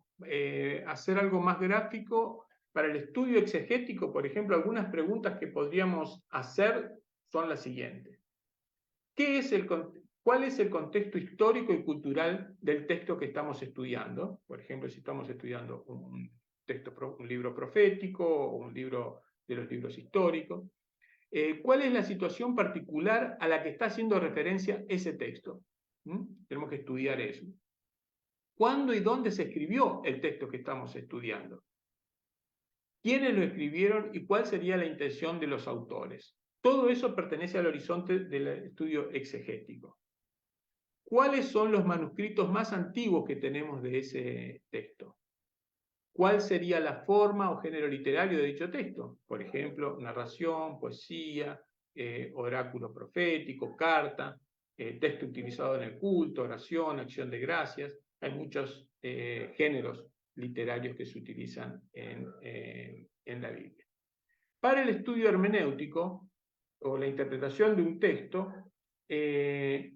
hacer algo más gráfico, para el estudio exegético, por ejemplo, algunas preguntas que podríamos hacer son las siguientes. ¿Cuál es el contexto histórico y cultural del texto que estamos estudiando? Por ejemplo, si estamos estudiando un libro profético o un libro de los libros históricos. ¿Cuál es la situación particular a la que está haciendo referencia ese texto? Tenemos que estudiar eso. ¿Cuándo y dónde se escribió el texto que estamos estudiando? ¿Quiénes lo escribieron y cuál sería la intención de los autores? Todo eso pertenece al horizonte del estudio exegético. ¿Cuáles son los manuscritos más antiguos que tenemos de ese texto? ¿Cuál sería la forma o género literario de dicho texto? Por ejemplo, narración, poesía, oráculo profético, carta, texto utilizado en el culto, oración, acción de gracias. Hay muchos géneros literarios que se utilizan en la Biblia. Para el estudio hermenéutico o la interpretación de un texto,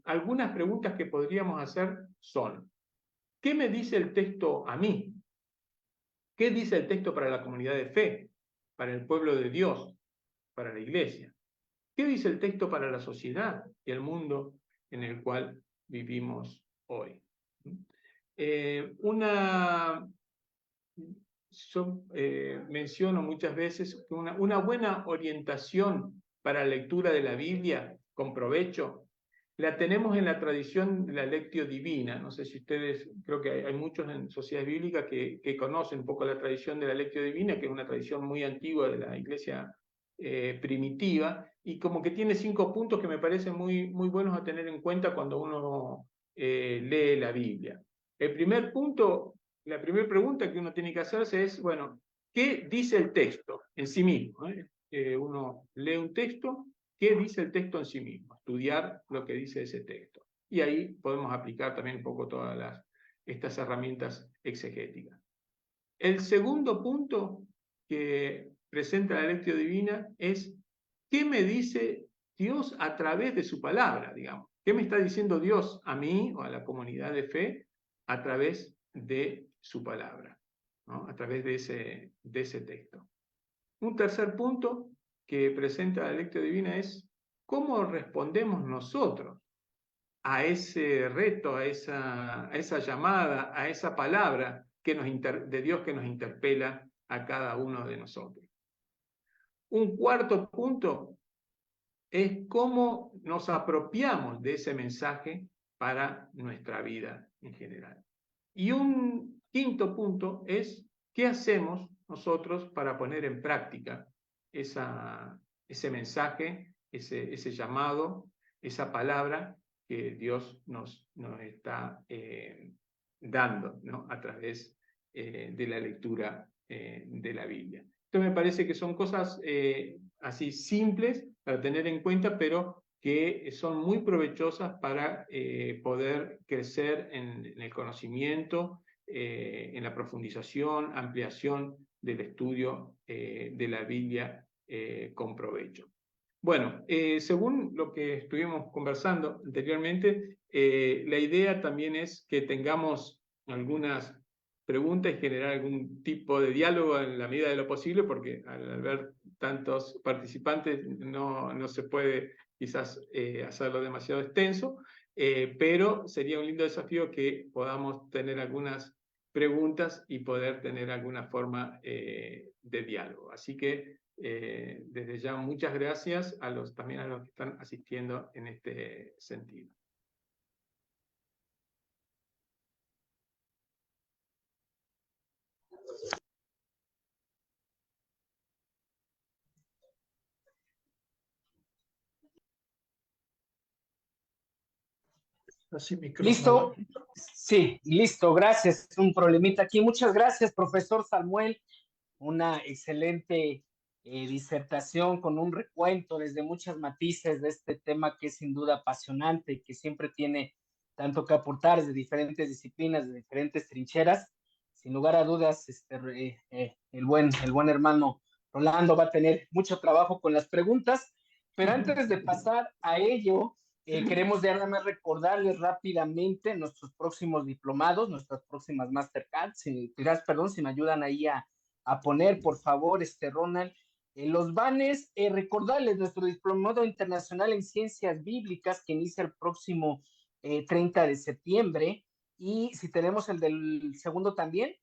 algunas preguntas que podríamos hacer son: ¿qué me dice el texto a mí? ¿Qué dice el texto para la comunidad de fe, para el pueblo de Dios, para la iglesia? ¿Qué dice el texto para la sociedad y el mundo en el cual vivimos hoy? Yo menciono muchas veces que una buena orientación para la lectura de la Biblia con provecho la tenemos en la tradición de la Lectio Divina. No sé si ustedes, creo que hay muchos en sociedades bíblicas que conocen un poco la tradición de la Lectio Divina, que es una tradición muy antigua de la iglesia primitiva, y como que tiene 5 puntos que me parecen muy buenos a tener en cuenta cuando uno lee la Biblia. El primer punto, la primera pregunta que uno tiene que hacerse es, bueno, ¿qué dice el texto en sí mismo? Uno lee un texto, ¿qué dice el texto en sí mismo? Estudiar lo que dice ese texto. Y ahí podemos aplicar también un poco todas estas herramientas exegéticas. El segundo punto que presenta la Lectio Divina es: ¿qué me dice Dios a través de su palabra, digamos? ¿Qué me está diciendo Dios a mí o a la comunidad de fe a través de su palabra, ¿no? A través de ese texto? Un tercer punto que presenta la Lectio Divina es: ¿cómo respondemos nosotros a ese reto, a esa llamada, a esa palabra de Dios que nos interpela a cada uno de nosotros? Un cuarto punto es cómo nos apropiamos de ese mensaje para nuestra vida en general. Y un quinto punto es: ¿qué hacemos nosotros para poner en práctica ese mensaje, ese llamado, esa palabra que Dios nos está dando, ¿no? A través de la lectura de la Biblia? Entonces me parece que son cosas así simples para tener en cuenta, pero que son muy provechosas para poder crecer en el conocimiento, en la profundización, ampliación del estudio de la Biblia con provecho. Bueno, según lo que estuvimos conversando anteriormente, la idea también es que tengamos algunas preguntas y generar algún tipo de diálogo en la medida de lo posible, porque al ver tantos participantes no se puede quizás hacerlo demasiado extenso, pero sería un lindo desafío que podamos tener algunas preguntas y poder tener alguna forma de diálogo. Así que desde ya muchas gracias también a los que están asistiendo en este sentido. Así, micrófono. ¿Listo? Sí, listo, gracias. Un problemita aquí. Muchas gracias, profesor Samuel. Una excelente disertación con un recuento desde muchos matices de este tema que es sin duda apasionante y que siempre tiene tanto que aportar desde diferentes disciplinas, de diferentes trincheras. Sin lugar a dudas, el buen hermano Rolando va a tener mucho trabajo con las preguntas, pero antes de pasar a ello, queremos nada más recordarles rápidamente nuestros próximos diplomados, nuestras próximas Mastercards. Si me ayudan ahí a poner, por favor, Ronald, los banners. Recordarles nuestro diplomado internacional en ciencias bíblicas que inicia el próximo 30 de septiembre. Y si tenemos el del segundo también.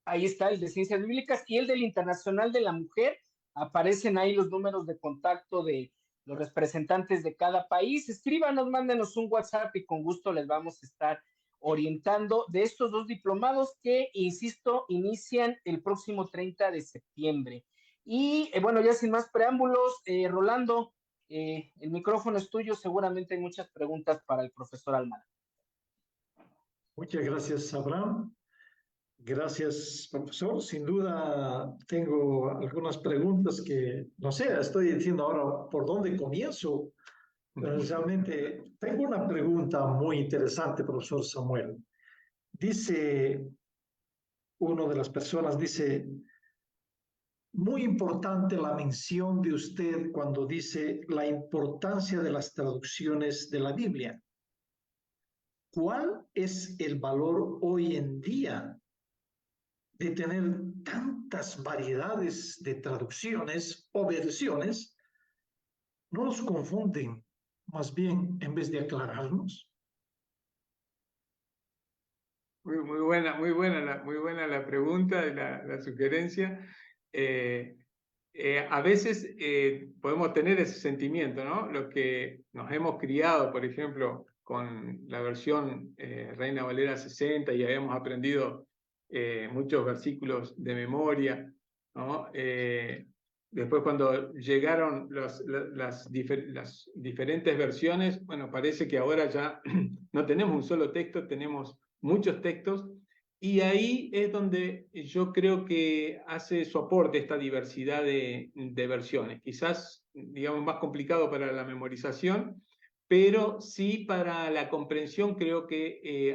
Ahí está el de Ciencias Bíblicas y el del Internacional de la Mujer. Aparecen ahí los números de contacto de los representantes de cada país. Escríbanos, mándenos un WhatsApp y con gusto les vamos a estar orientando de estos 2 diplomados que, insisto, inician el próximo 30 de septiembre. Y bueno, ya sin más preámbulos, Rolando, el micrófono es tuyo. Seguramente hay muchas preguntas para el profesor Almada. Muchas gracias, Abraham. Gracias, profesor. Sin duda tengo algunas preguntas que, no sé, estoy diciendo ahora por dónde comienzo. Pero realmente tengo una pregunta muy interesante, profesor Samuel. Dice, una de las personas dice, muy importante la mención de usted cuando dice la importancia de las traducciones de la Biblia. ¿Cuál es el valor hoy en día de tener tantas variedades de traducciones o versiones? ¿No nos confunden más bien en vez de aclararnos? Muy buena la pregunta, la sugerencia. A veces podemos tener ese sentimiento, ¿no? Los que nos hemos criado, por ejemplo, con la versión Reina Valera 60 y habíamos aprendido muchos versículos de memoria, ¿no? Después cuando llegaron las diferentes versiones, bueno, parece que ahora ya no tenemos un solo texto, tenemos muchos textos, y ahí es donde yo creo que hace su aporte esta diversidad de versiones. Quizás, digamos, más complicado para la memorización, pero sí para la comprensión creo que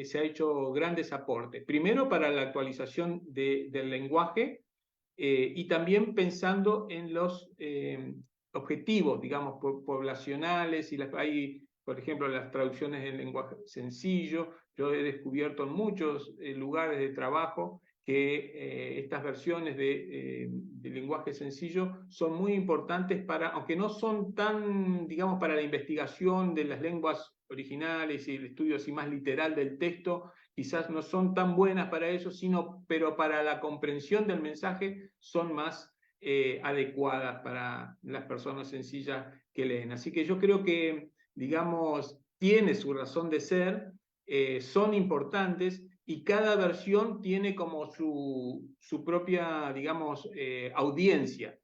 se ha hecho grandes aportes. Primero para la actualización del lenguaje y también pensando en los objetivos, digamos, poblacionales, y hay, por ejemplo, las traducciones en lenguaje sencillo. Yo he descubierto en muchos lugares de trabajo que estas versiones de lenguaje sencillo son muy importantes para, aunque no son tan, digamos, para la investigación de las lenguas originales y el estudio así más literal del texto, quizás no son tan buenas para eso, pero para la comprensión del mensaje son más adecuadas para las personas sencillas que leen. Así que yo creo que, digamos, tiene su razón de ser, son importantes, y cada versión tiene como su propia, digamos, audiencia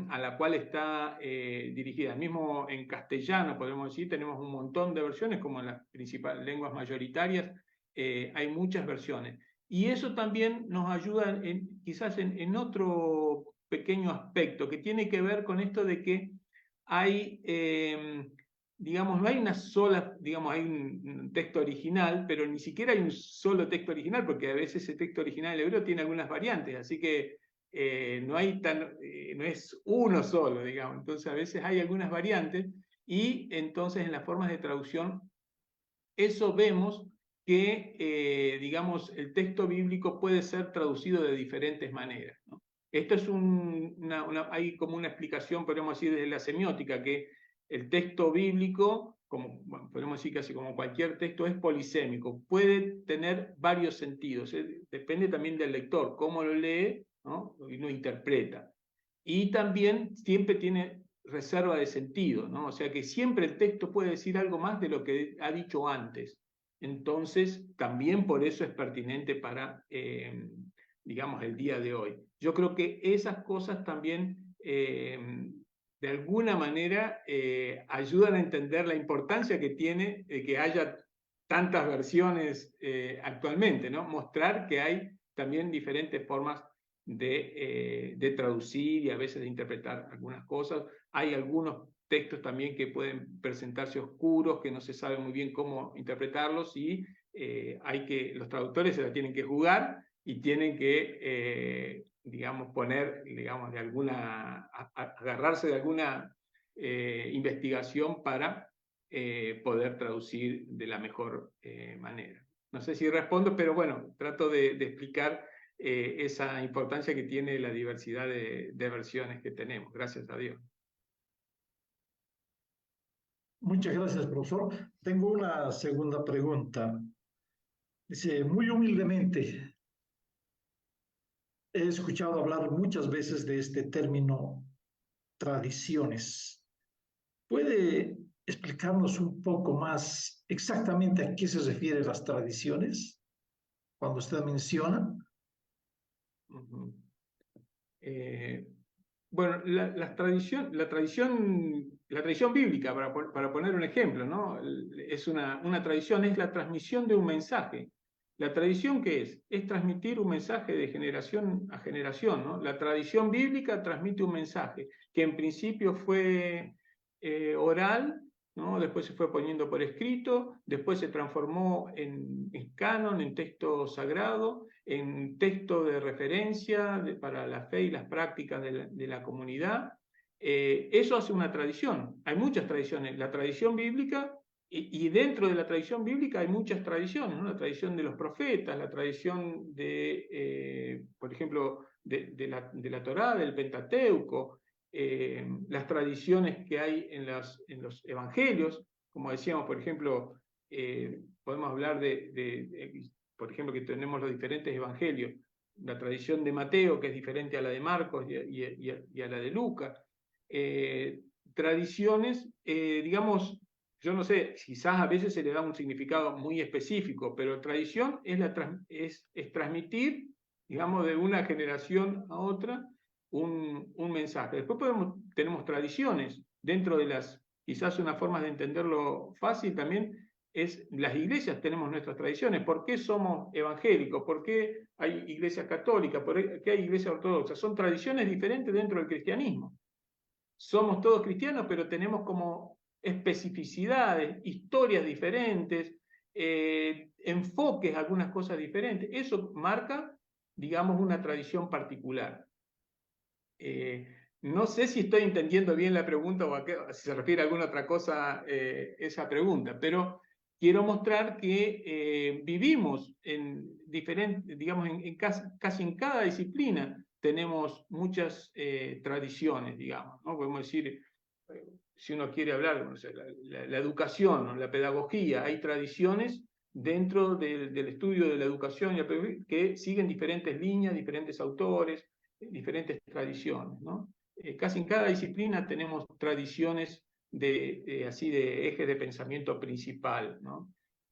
a la cual está dirigida. Mismo en castellano, podemos decir, tenemos un montón de versiones, como en las principales lenguas mayoritarias, hay muchas versiones. Y eso también nos ayuda quizás en otro pequeño aspecto, que tiene que ver con esto de que hay, digamos, no hay una sola, digamos, hay un texto original, pero ni siquiera hay un solo texto original, porque a veces ese texto original del hebreo tiene algunas variantes, así que no es uno solo, digamos. Entonces a veces hay algunas variantes, y entonces en las formas de traducción eso vemos que, digamos, el texto bíblico puede ser traducido de diferentes maneras, ¿no? Esto es hay como una explicación, podemos decir, desde la semiótica, que el texto bíblico, bueno, podemos decir casi como cualquier texto, es polisémico, puede tener varios sentidos, depende también del lector, cómo lo lee, ¿no? Y lo interpreta. Y también siempre tiene reserva de sentido, ¿no? O sea que siempre el texto puede decir algo más de lo que ha dicho antes. Entonces, también por eso es pertinente para, digamos, el día de hoy. Yo creo que esas cosas también, de alguna manera, ayudan a entender la importancia que tiene que haya tantas versiones actualmente, ¿no? Mostrar que hay también diferentes formas de traducir y a veces de interpretar algunas cosas. Hay algunos textos también que pueden presentarse oscuros, que no se sabe muy bien cómo interpretarlos, y los traductores se la tienen que jugar y tienen que, digamos, digamos, agarrarse de alguna investigación para poder traducir de la mejor manera. No sé si respondo, pero bueno, trato de explicar esa importancia que tiene la diversidad de versiones que tenemos, gracias a Dios. Muchas gracias, profesor. Tengo una segunda pregunta. Dice, muy humildemente, he escuchado hablar muchas veces de este término tradiciones. ¿Puede explicarnos un poco más exactamente a qué se refieren las tradiciones cuando usted menciona? Bueno, la tradición bíblica, para poner un ejemplo, ¿no? Es una tradición, es la transmisión de un mensaje. ¿La tradición qué es? Es transmitir un mensaje de generación a generación, ¿no? La tradición bíblica transmite un mensaje que en principio fue oral, ¿no? Después se fue poniendo por escrito, después se transformó en canon, en texto sagrado, en texto de referencia para la fe y las prácticas de la comunidad. Eso hace una tradición. Hay muchas tradiciones. La tradición bíblica, y dentro de la tradición bíblica hay muchas tradiciones, ¿no? La tradición de los profetas, la tradición de, por ejemplo, de la Torá, del Pentateuco, las tradiciones que hay en los evangelios, como decíamos, por ejemplo, podemos hablar por ejemplo, que tenemos los diferentes evangelios, la tradición de Mateo, que es diferente a la de Marcos y a la de Lucas. Tradiciones, digamos, yo no sé, quizás a veces se le da un significado muy específico, pero tradición es transmitir, digamos, de una generación a otra un mensaje. Después tenemos tradiciones dentro de quizás una forma de entenderlo fácil también es, las iglesias tenemos nuestras tradiciones. ¿Por qué somos evangélicos? ¿Por qué hay iglesias católicas? ¿Por qué hay iglesias ortodoxas? Son tradiciones diferentes dentro del cristianismo. Somos todos cristianos, pero tenemos como especificidades, historias diferentes, enfoques, algunas cosas diferentes. Eso marca, digamos, una tradición particular. No sé si estoy entendiendo bien la pregunta o si se refiere a alguna otra cosa esa pregunta, pero quiero mostrar que vivimos en diferentes, digamos, casi en cada disciplina tenemos muchas tradiciones, digamos, ¿no? Podemos decir, si uno quiere hablar, no sé, la educación, la pedagogía, hay tradiciones dentro del estudio de la educación que siguen diferentes líneas, diferentes autores, diferentes tradiciones, ¿no? Casi en cada disciplina tenemos tradiciones así de eje de pensamiento principal, ¿no?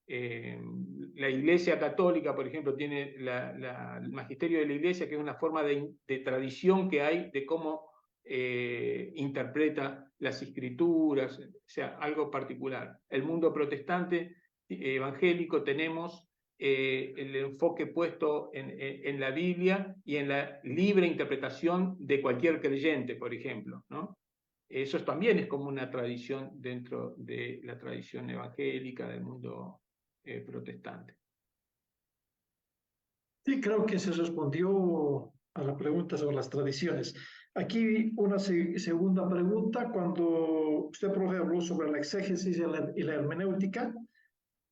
La Iglesia Católica, por ejemplo, tiene el magisterio de la Iglesia, que es una forma de tradición que hay de cómo interpreta las escrituras, o sea, algo particular. El mundo protestante evangélico tenemos el enfoque puesto en la Biblia y en la libre interpretación de cualquier creyente, por ejemplo, ¿no? Eso también es como una tradición dentro de la tradición evangélica del mundo protestante. Sí, creo que se respondió a la pregunta sobre las tradiciones. Aquí una segunda pregunta, cuando usted, profe, habló sobre la exégesis y la hermenéutica,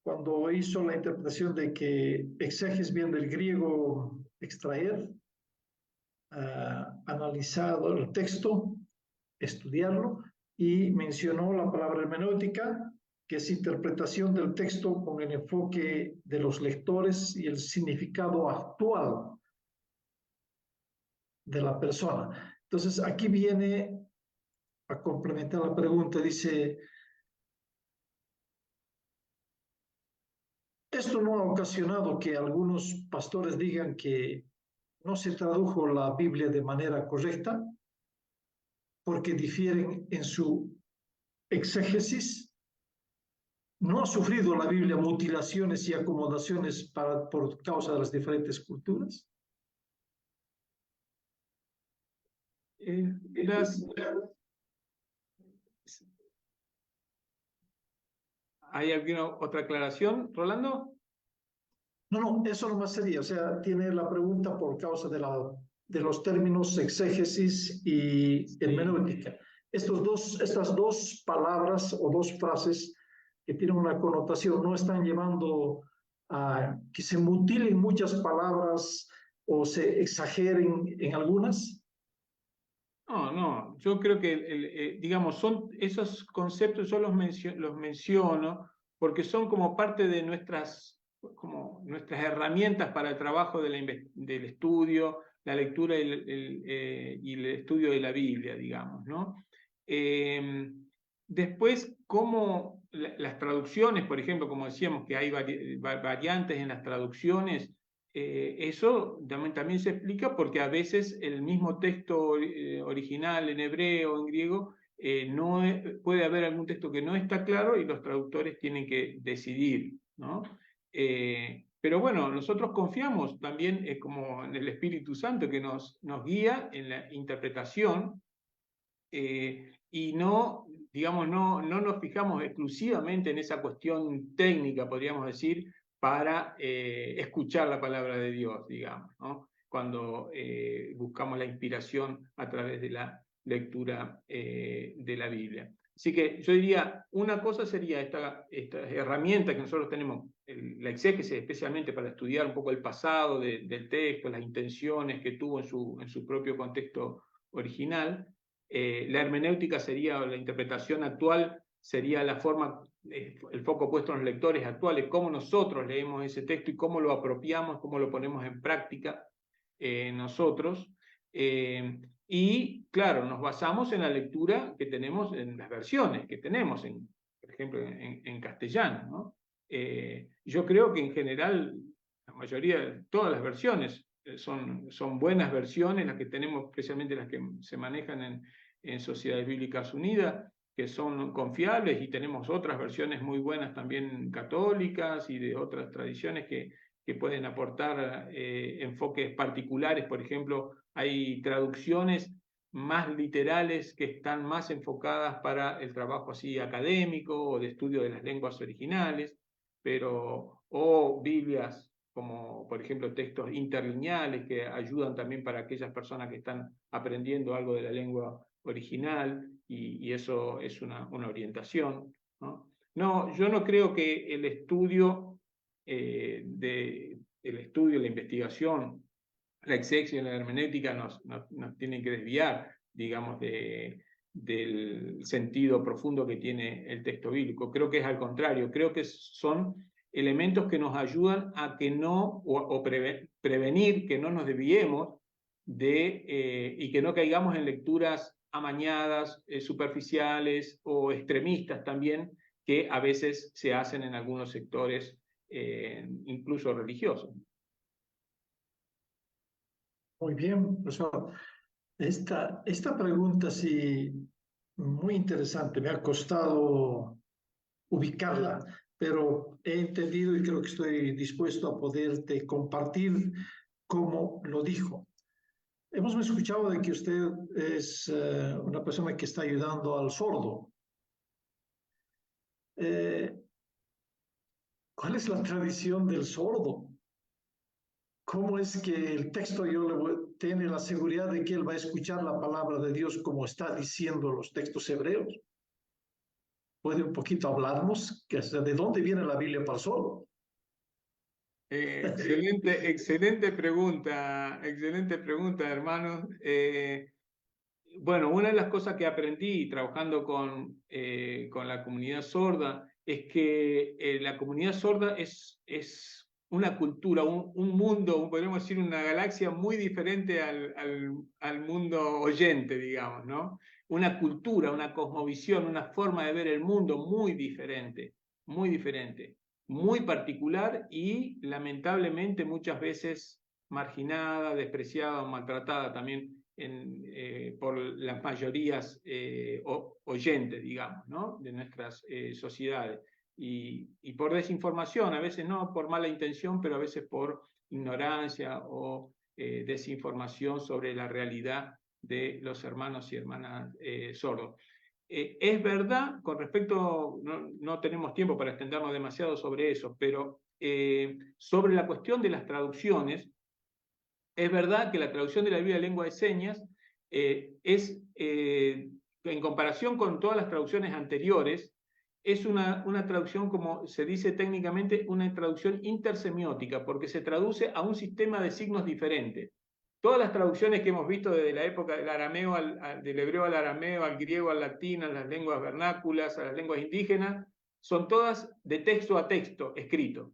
cuando hizo la interpretación de que exégesis viene del griego extraer, analizado el texto, estudiarlo, y mencionó la palabra hermenéutica, que es interpretación del texto con el enfoque de los lectores y el significado actual de la persona. Entonces, aquí viene a complementar la pregunta, dice, esto no ha ocasionado que algunos pastores digan que no se tradujo la Biblia de manera correcta porque difieren en su exégesis. ¿No ha sufrido la Biblia mutilaciones y acomodaciones por causa de las diferentes culturas? ¿Hay alguna otra aclaración, Rolando? No, eso nomás sería, o sea, tiene la pregunta por causa de los términos exégesis y hermenéutica. Estas dos palabras o dos frases que tienen una connotación no están llevando a que se mutilen muchas palabras o se exageren en algunas. No, yo creo que, digamos, esos conceptos yo los menciono porque son como parte de nuestras herramientas para el trabajo del estudio, la lectura y el estudio de la Biblia, digamos, ¿no? Después, cómo las traducciones, por ejemplo, como decíamos que hay variantes en las traducciones, eso también se explica porque a veces el mismo texto original en hebreo o en griego, puede haber algún texto que no está claro y los traductores tienen que decidir, ¿no? Pero bueno, nosotros confiamos también como en el Espíritu Santo que nos guía en la interpretación, y no, digamos, no nos fijamos exclusivamente en esa cuestión técnica, podríamos decir, para escuchar la palabra de Dios, digamos, ¿no? Cuando buscamos la inspiración a través de la lectura de la Biblia. Así que yo diría, una cosa sería esta herramienta que nosotros tenemos, la exégesis, especialmente para estudiar un poco el pasado del texto, las intenciones que tuvo en su propio contexto original. La hermenéutica sería, la interpretación actual, sería la forma, el foco puesto en los lectores actuales, cómo nosotros leemos ese texto y cómo lo apropiamos, cómo lo ponemos en práctica nosotros. Y claro, nos basamos en la lectura que tenemos, en las versiones que tenemos, por ejemplo, en castellano, ¿no? Yo creo que en general, la mayoría, todas las versiones son buenas versiones, las que tenemos, especialmente las que se manejan en Sociedades Bíblicas Unidas, que son confiables, y tenemos otras versiones muy buenas también católicas y de otras tradiciones que pueden aportar enfoques particulares. Por ejemplo, hay traducciones más literales que están más enfocadas para el trabajo así académico o de estudio de las lenguas originales, o Biblias como por ejemplo textos interlineales que ayudan también para aquellas personas que están aprendiendo algo de la lengua original, y eso es una orientación, ¿no? No, yo no creo que el estudio, la investigación, la exégesis y la hermenéutica nos tienen que desviar, digamos, del sentido profundo que tiene el texto bíblico. Creo que es al contrario, creo que son elementos que nos ayudan a que no, o prevenir que no nos desviemos y que no caigamos en lecturas amañadas, superficiales o extremistas también, que a veces se hacen en algunos sectores, incluso religiosos. Muy bien, profesor. Esta pregunta sí, muy interesante, me ha costado ubicarla, pero he entendido y creo que estoy dispuesto a poderte compartir cómo lo dijo. Hemos escuchado de que usted es una persona que está ayudando al sordo. ¿Cuál es la tradición del sordo? ¿Cómo es que el texto tiene la seguridad de que él va a escuchar la palabra de Dios como está diciendo los textos hebreos? ¿Puede un poquito hablarnos de dónde viene la Biblia para el sordo? Excelente pregunta, hermanos. Bueno, una de las cosas que aprendí trabajando con la comunidad sorda es que la comunidad sorda es una cultura, un mundo, podríamos decir una galaxia muy diferente al mundo oyente, digamos, ¿no? Una cultura, una cosmovisión, una forma de ver el mundo muy diferente, muy particular y lamentablemente muchas veces marginada, despreciada o maltratada también por las mayorías oyentes, digamos, ¿no? De nuestras sociedades. Y por desinformación, a veces no por mala intención, pero a veces por ignorancia o desinformación sobre la realidad de los hermanos y hermanas sordos. Es verdad, con respecto, no tenemos tiempo para extendernos demasiado sobre eso, pero sobre la cuestión de las traducciones, es verdad que la traducción de la Biblia de lengua de señas es, en comparación con todas las traducciones anteriores, es una traducción, como se dice técnicamente, una traducción intersemiótica, porque se traduce a un sistema de signos diferentes. Todas las traducciones que hemos visto desde la época del arameo, del hebreo al arameo, al griego al latín, a las lenguas vernáculas, a las lenguas indígenas, son todas de texto a texto escrito.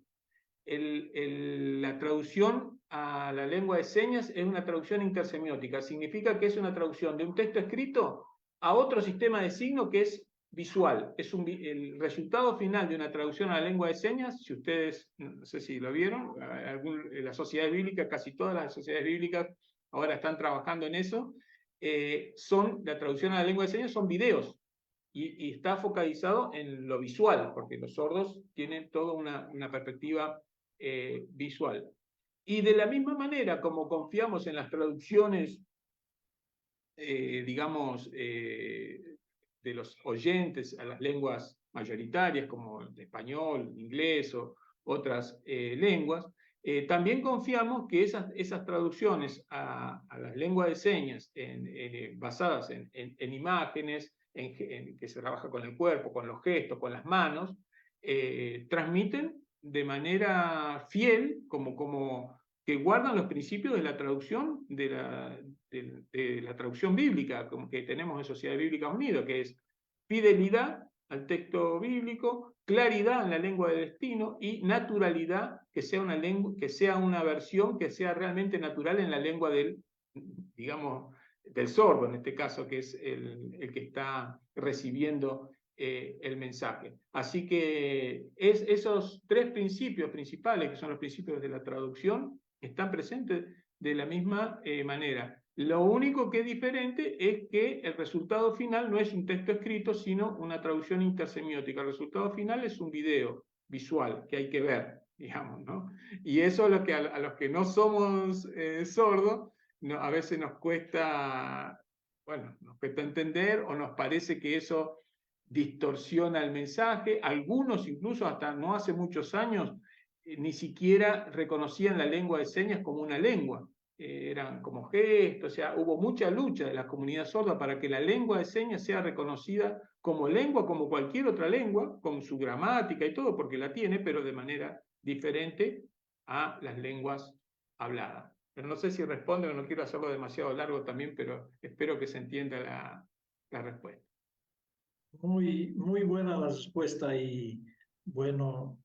La traducción a la lengua de señas es una traducción intersemiótica. Significa que es una traducción de un texto escrito a otro sistema de signos que es visual. Es el resultado final de una traducción a la lengua de señas, si ustedes, no sé si lo vieron, las sociedades bíblicas, casi todas las sociedades bíblicas ahora están trabajando en eso, la traducción a la lengua de señas son videos, y está focalizado en lo visual, porque los sordos tienen toda una perspectiva visual. Y de la misma manera como confiamos en las traducciones, digamos, de los oyentes a las lenguas mayoritarias, como el español, inglés o otras lenguas, también confiamos que esas traducciones a las lenguas de señas basadas en imágenes, que se trabaja con el cuerpo, con los gestos, con las manos, transmiten de manera fiel, como que guardan los principios de la traducción de la traducción bíblica, como que tenemos en Sociedades Bíblicas Unidas, que es fidelidad al texto bíblico, claridad en la lengua de destino y naturalidad, que sea una versión que sea realmente natural en la lengua del, digamos, del sordo, en este caso, que es el que está recibiendo el mensaje. Así que esos tres principios principales, que son los principios de la traducción, están presentes de la misma manera. Lo único que es diferente es que el resultado final no es un texto escrito, sino una traducción intersemiótica. El resultado final es un video visual que hay que ver, digamos, ¿no? Y eso es lo que a los que no somos sordos, a veces nos cuesta entender, o nos parece que eso distorsiona el mensaje. Algunos, incluso hasta no hace muchos años, ni siquiera reconocían la lengua de señas como una lengua. Eran como gestos, o sea, hubo mucha lucha de la comunidad sorda para que la lengua de señas sea reconocida como lengua, como cualquier otra lengua, con su gramática y todo, porque la tiene, pero de manera diferente a las lenguas habladas. Pero no sé si responde, o no quiero hacerlo demasiado largo también, pero espero que se entienda la respuesta. Muy, muy buena la respuesta, y bueno,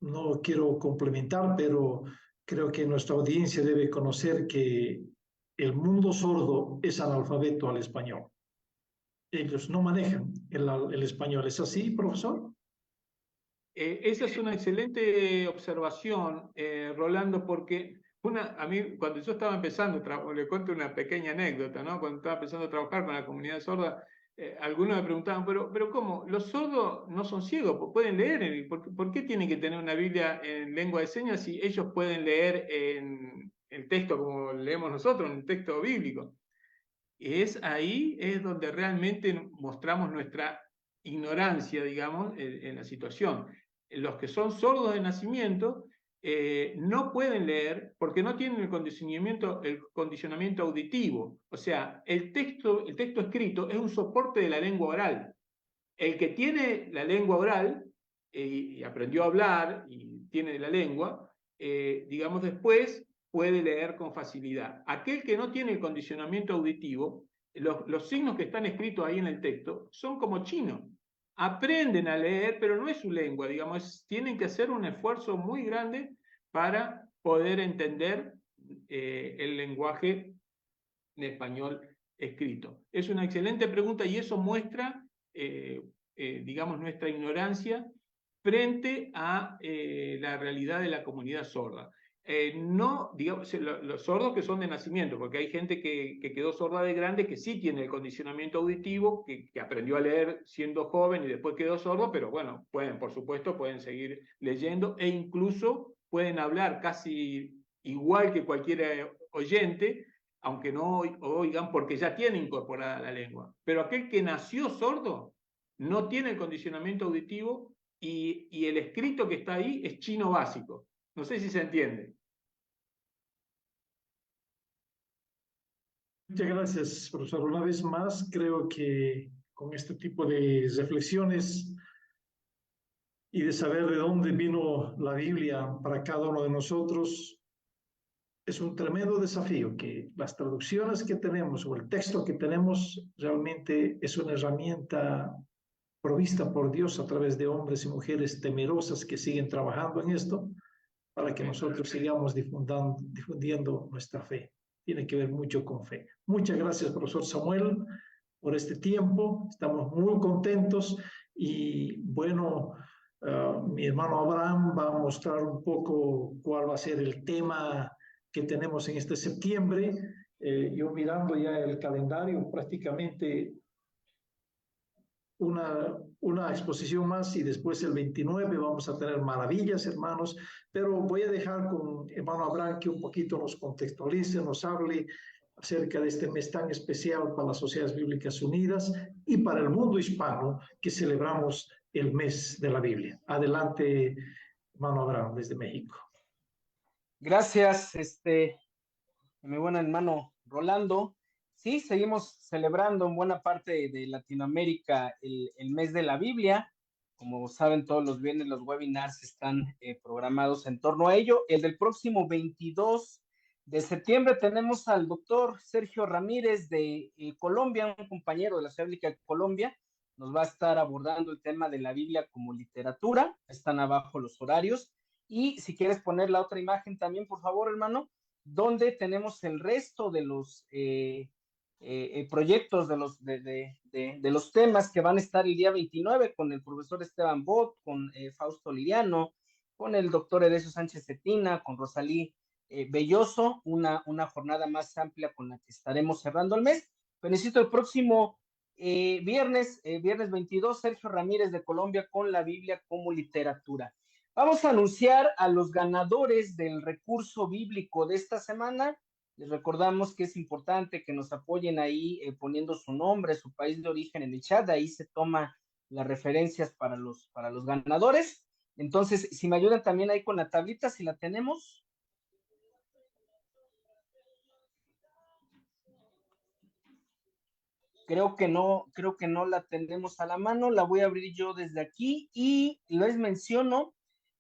no quiero complementar, pero creo que nuestra audiencia debe conocer que el mundo sordo es analfabeto al español. Ellos no manejan el español. ¿Es así, profesor? Esa es una excelente observación, Rolando, porque a mí, cuando yo estaba empezando, le cuento una pequeña anécdota, ¿no? Cuando estaba empezando a trabajar con la comunidad sorda, algunos me preguntaban, pero ¿cómo? ¿Los sordos no son ciegos? ¿Pueden leer? ¿Por qué tienen que tener una Biblia en lengua de señas si ellos pueden leer en el texto como leemos nosotros, en el texto bíblico? Ahí es donde realmente mostramos nuestra ignorancia, digamos, en la situación. Los que son sordos de nacimiento no pueden leer porque no tienen el condicionamiento auditivo. O sea, el texto escrito es un soporte de la lengua oral. El que tiene la lengua oral y aprendió a hablar y tiene la lengua, digamos, después puede leer con facilidad. Aquel que no tiene el condicionamiento auditivo, los signos que están escritos ahí en el texto son como chino. Aprenden a leer, pero no es su lengua, digamos, tienen que hacer un esfuerzo muy grande para poder entender el lenguaje en español escrito. Es una excelente pregunta, y eso muestra, digamos, nuestra ignorancia frente a la realidad de la comunidad sorda. No, digamos, los sordos que son de nacimiento, porque hay gente que quedó sorda de grande, que sí tiene el condicionamiento auditivo, que aprendió a leer siendo joven y después quedó sordo, pero bueno, por supuesto, pueden seguir leyendo, e incluso pueden hablar casi igual que cualquier oyente, aunque no oigan, porque ya tiene incorporada la lengua. Pero aquel que nació sordo no tiene el condicionamiento auditivo, y el escrito que está ahí es chino básico. No sé si se entiende. Muchas gracias, profesor. Una vez más, creo que con este tipo de reflexiones y de saber de dónde vino la Biblia para cada uno de nosotros, es un tremendo desafío, que las traducciones que tenemos o el texto que tenemos realmente es una herramienta provista por Dios a través de hombres y mujeres temerosas que siguen trabajando en esto, para que nosotros sigamos difundiendo nuestra fe. Tiene que ver mucho con fe. Muchas gracias, profesor Samuel, por este tiempo. Estamos muy contentos y bueno, mi hermano Abraham va a mostrar un poco cuál va a ser el tema que tenemos en este septiembre. Yo mirando ya el calendario, prácticamente una exposición más y después el 29 vamos a tener maravillas, hermanos, pero voy a dejar con hermano Abraham que un poquito nos contextualice, nos hable acerca de este mes tan especial para las Sociedades Bíblicas Unidas y para el mundo hispano que celebramos el mes de la Biblia. Adelante, hermano Abraham, desde México. Gracias, mi buen hermano Rolando. Sí, seguimos celebrando en buena parte de Latinoamérica el mes de la Biblia. Como saben, todos los viernes los webinars están programados en torno a ello. El del próximo 22 de septiembre tenemos al doctor Sergio Ramírez de Colombia, un compañero de la Sociedad Bíblica de Colombia. Nos va a estar abordando el tema de la Biblia como literatura. Están abajo los horarios. Y si quieres poner la otra imagen también, por favor, hermano, donde tenemos el resto de los proyectos de los temas que van a estar el día 29 con el profesor Esteban Bot, con Fausto Liriano, con el doctor Edesio Sánchez Cetina, con Rosalí Belloso, una jornada más amplia con la que estaremos cerrando el mes. Pero necesito el próximo viernes 22, Sergio Ramírez de Colombia con la Biblia como literatura. Vamos a anunciar a los ganadores del recurso bíblico de esta semana. Les recordamos que es importante que nos apoyen ahí poniendo su nombre, su país de origen en el chat. Ahí se toman las referencias para los ganadores. Entonces, si me ayudan también ahí con la tablita, si la tenemos. Creo que no la tenemos a la mano. La voy a abrir yo desde aquí y les menciono.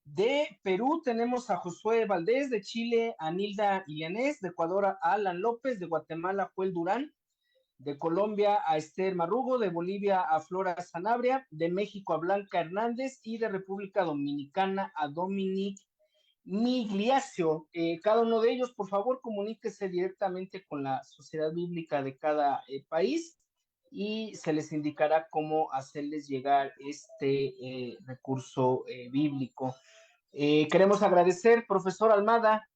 De Perú tenemos a Josué Valdés, de Chile a Nilda Ilianés, de Ecuador a Alan López, de Guatemala a Joel Durán, de Colombia a Esther Marrugo, de Bolivia a Flora Sanabria, de México a Blanca Hernández y de República Dominicana a Dominic Migliacio. Cada uno de ellos, por favor, comuníquese directamente con la Sociedad Bíblica de cada país y se les indicará cómo hacerles llegar este recurso bíblico. Queremos agradecer, profesor Almada,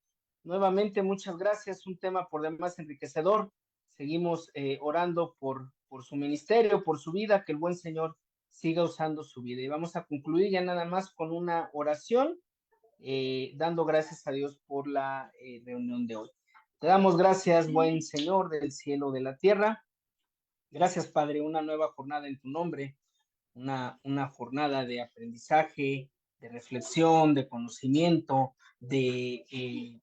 nuevamente muchas gracias, un tema por demás enriquecedor. Seguimos orando por su ministerio, por su vida, que el buen Señor siga usando su vida. Y vamos a concluir ya nada más con una oración, dando gracias a Dios por la reunión de hoy. Te damos gracias, buen Señor del cielo, de la tierra. Gracias, Padre, una nueva jornada en tu nombre, una jornada de aprendizaje, de reflexión, de conocimiento, de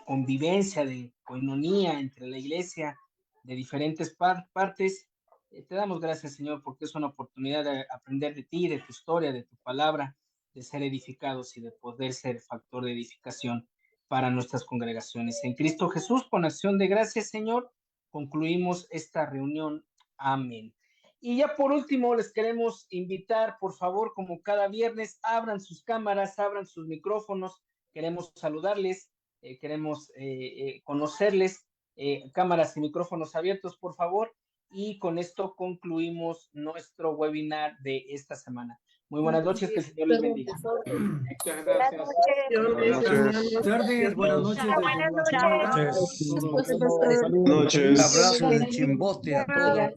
convivencia, de coinonía entre la iglesia, de diferentes partes. Te damos gracias, Señor, porque es una oportunidad de aprender de ti, de tu historia, de tu palabra, de ser edificados y de poder ser factor de edificación para nuestras congregaciones. En Cristo Jesús, con acción de gracias, Señor, concluimos esta reunión. Amén. Y ya por último les queremos invitar, por favor, como cada viernes, abran sus cámaras, abran sus micrófonos, queremos saludarles, queremos conocerles, cámaras y micrófonos abiertos, por favor, y con esto concluimos nuestro webinar de esta semana. Muy buenas noches, que el Señor les bendiga. Muchas gracias. Buenas noches. Buenas noches. Abrazo de Chimbote a todos.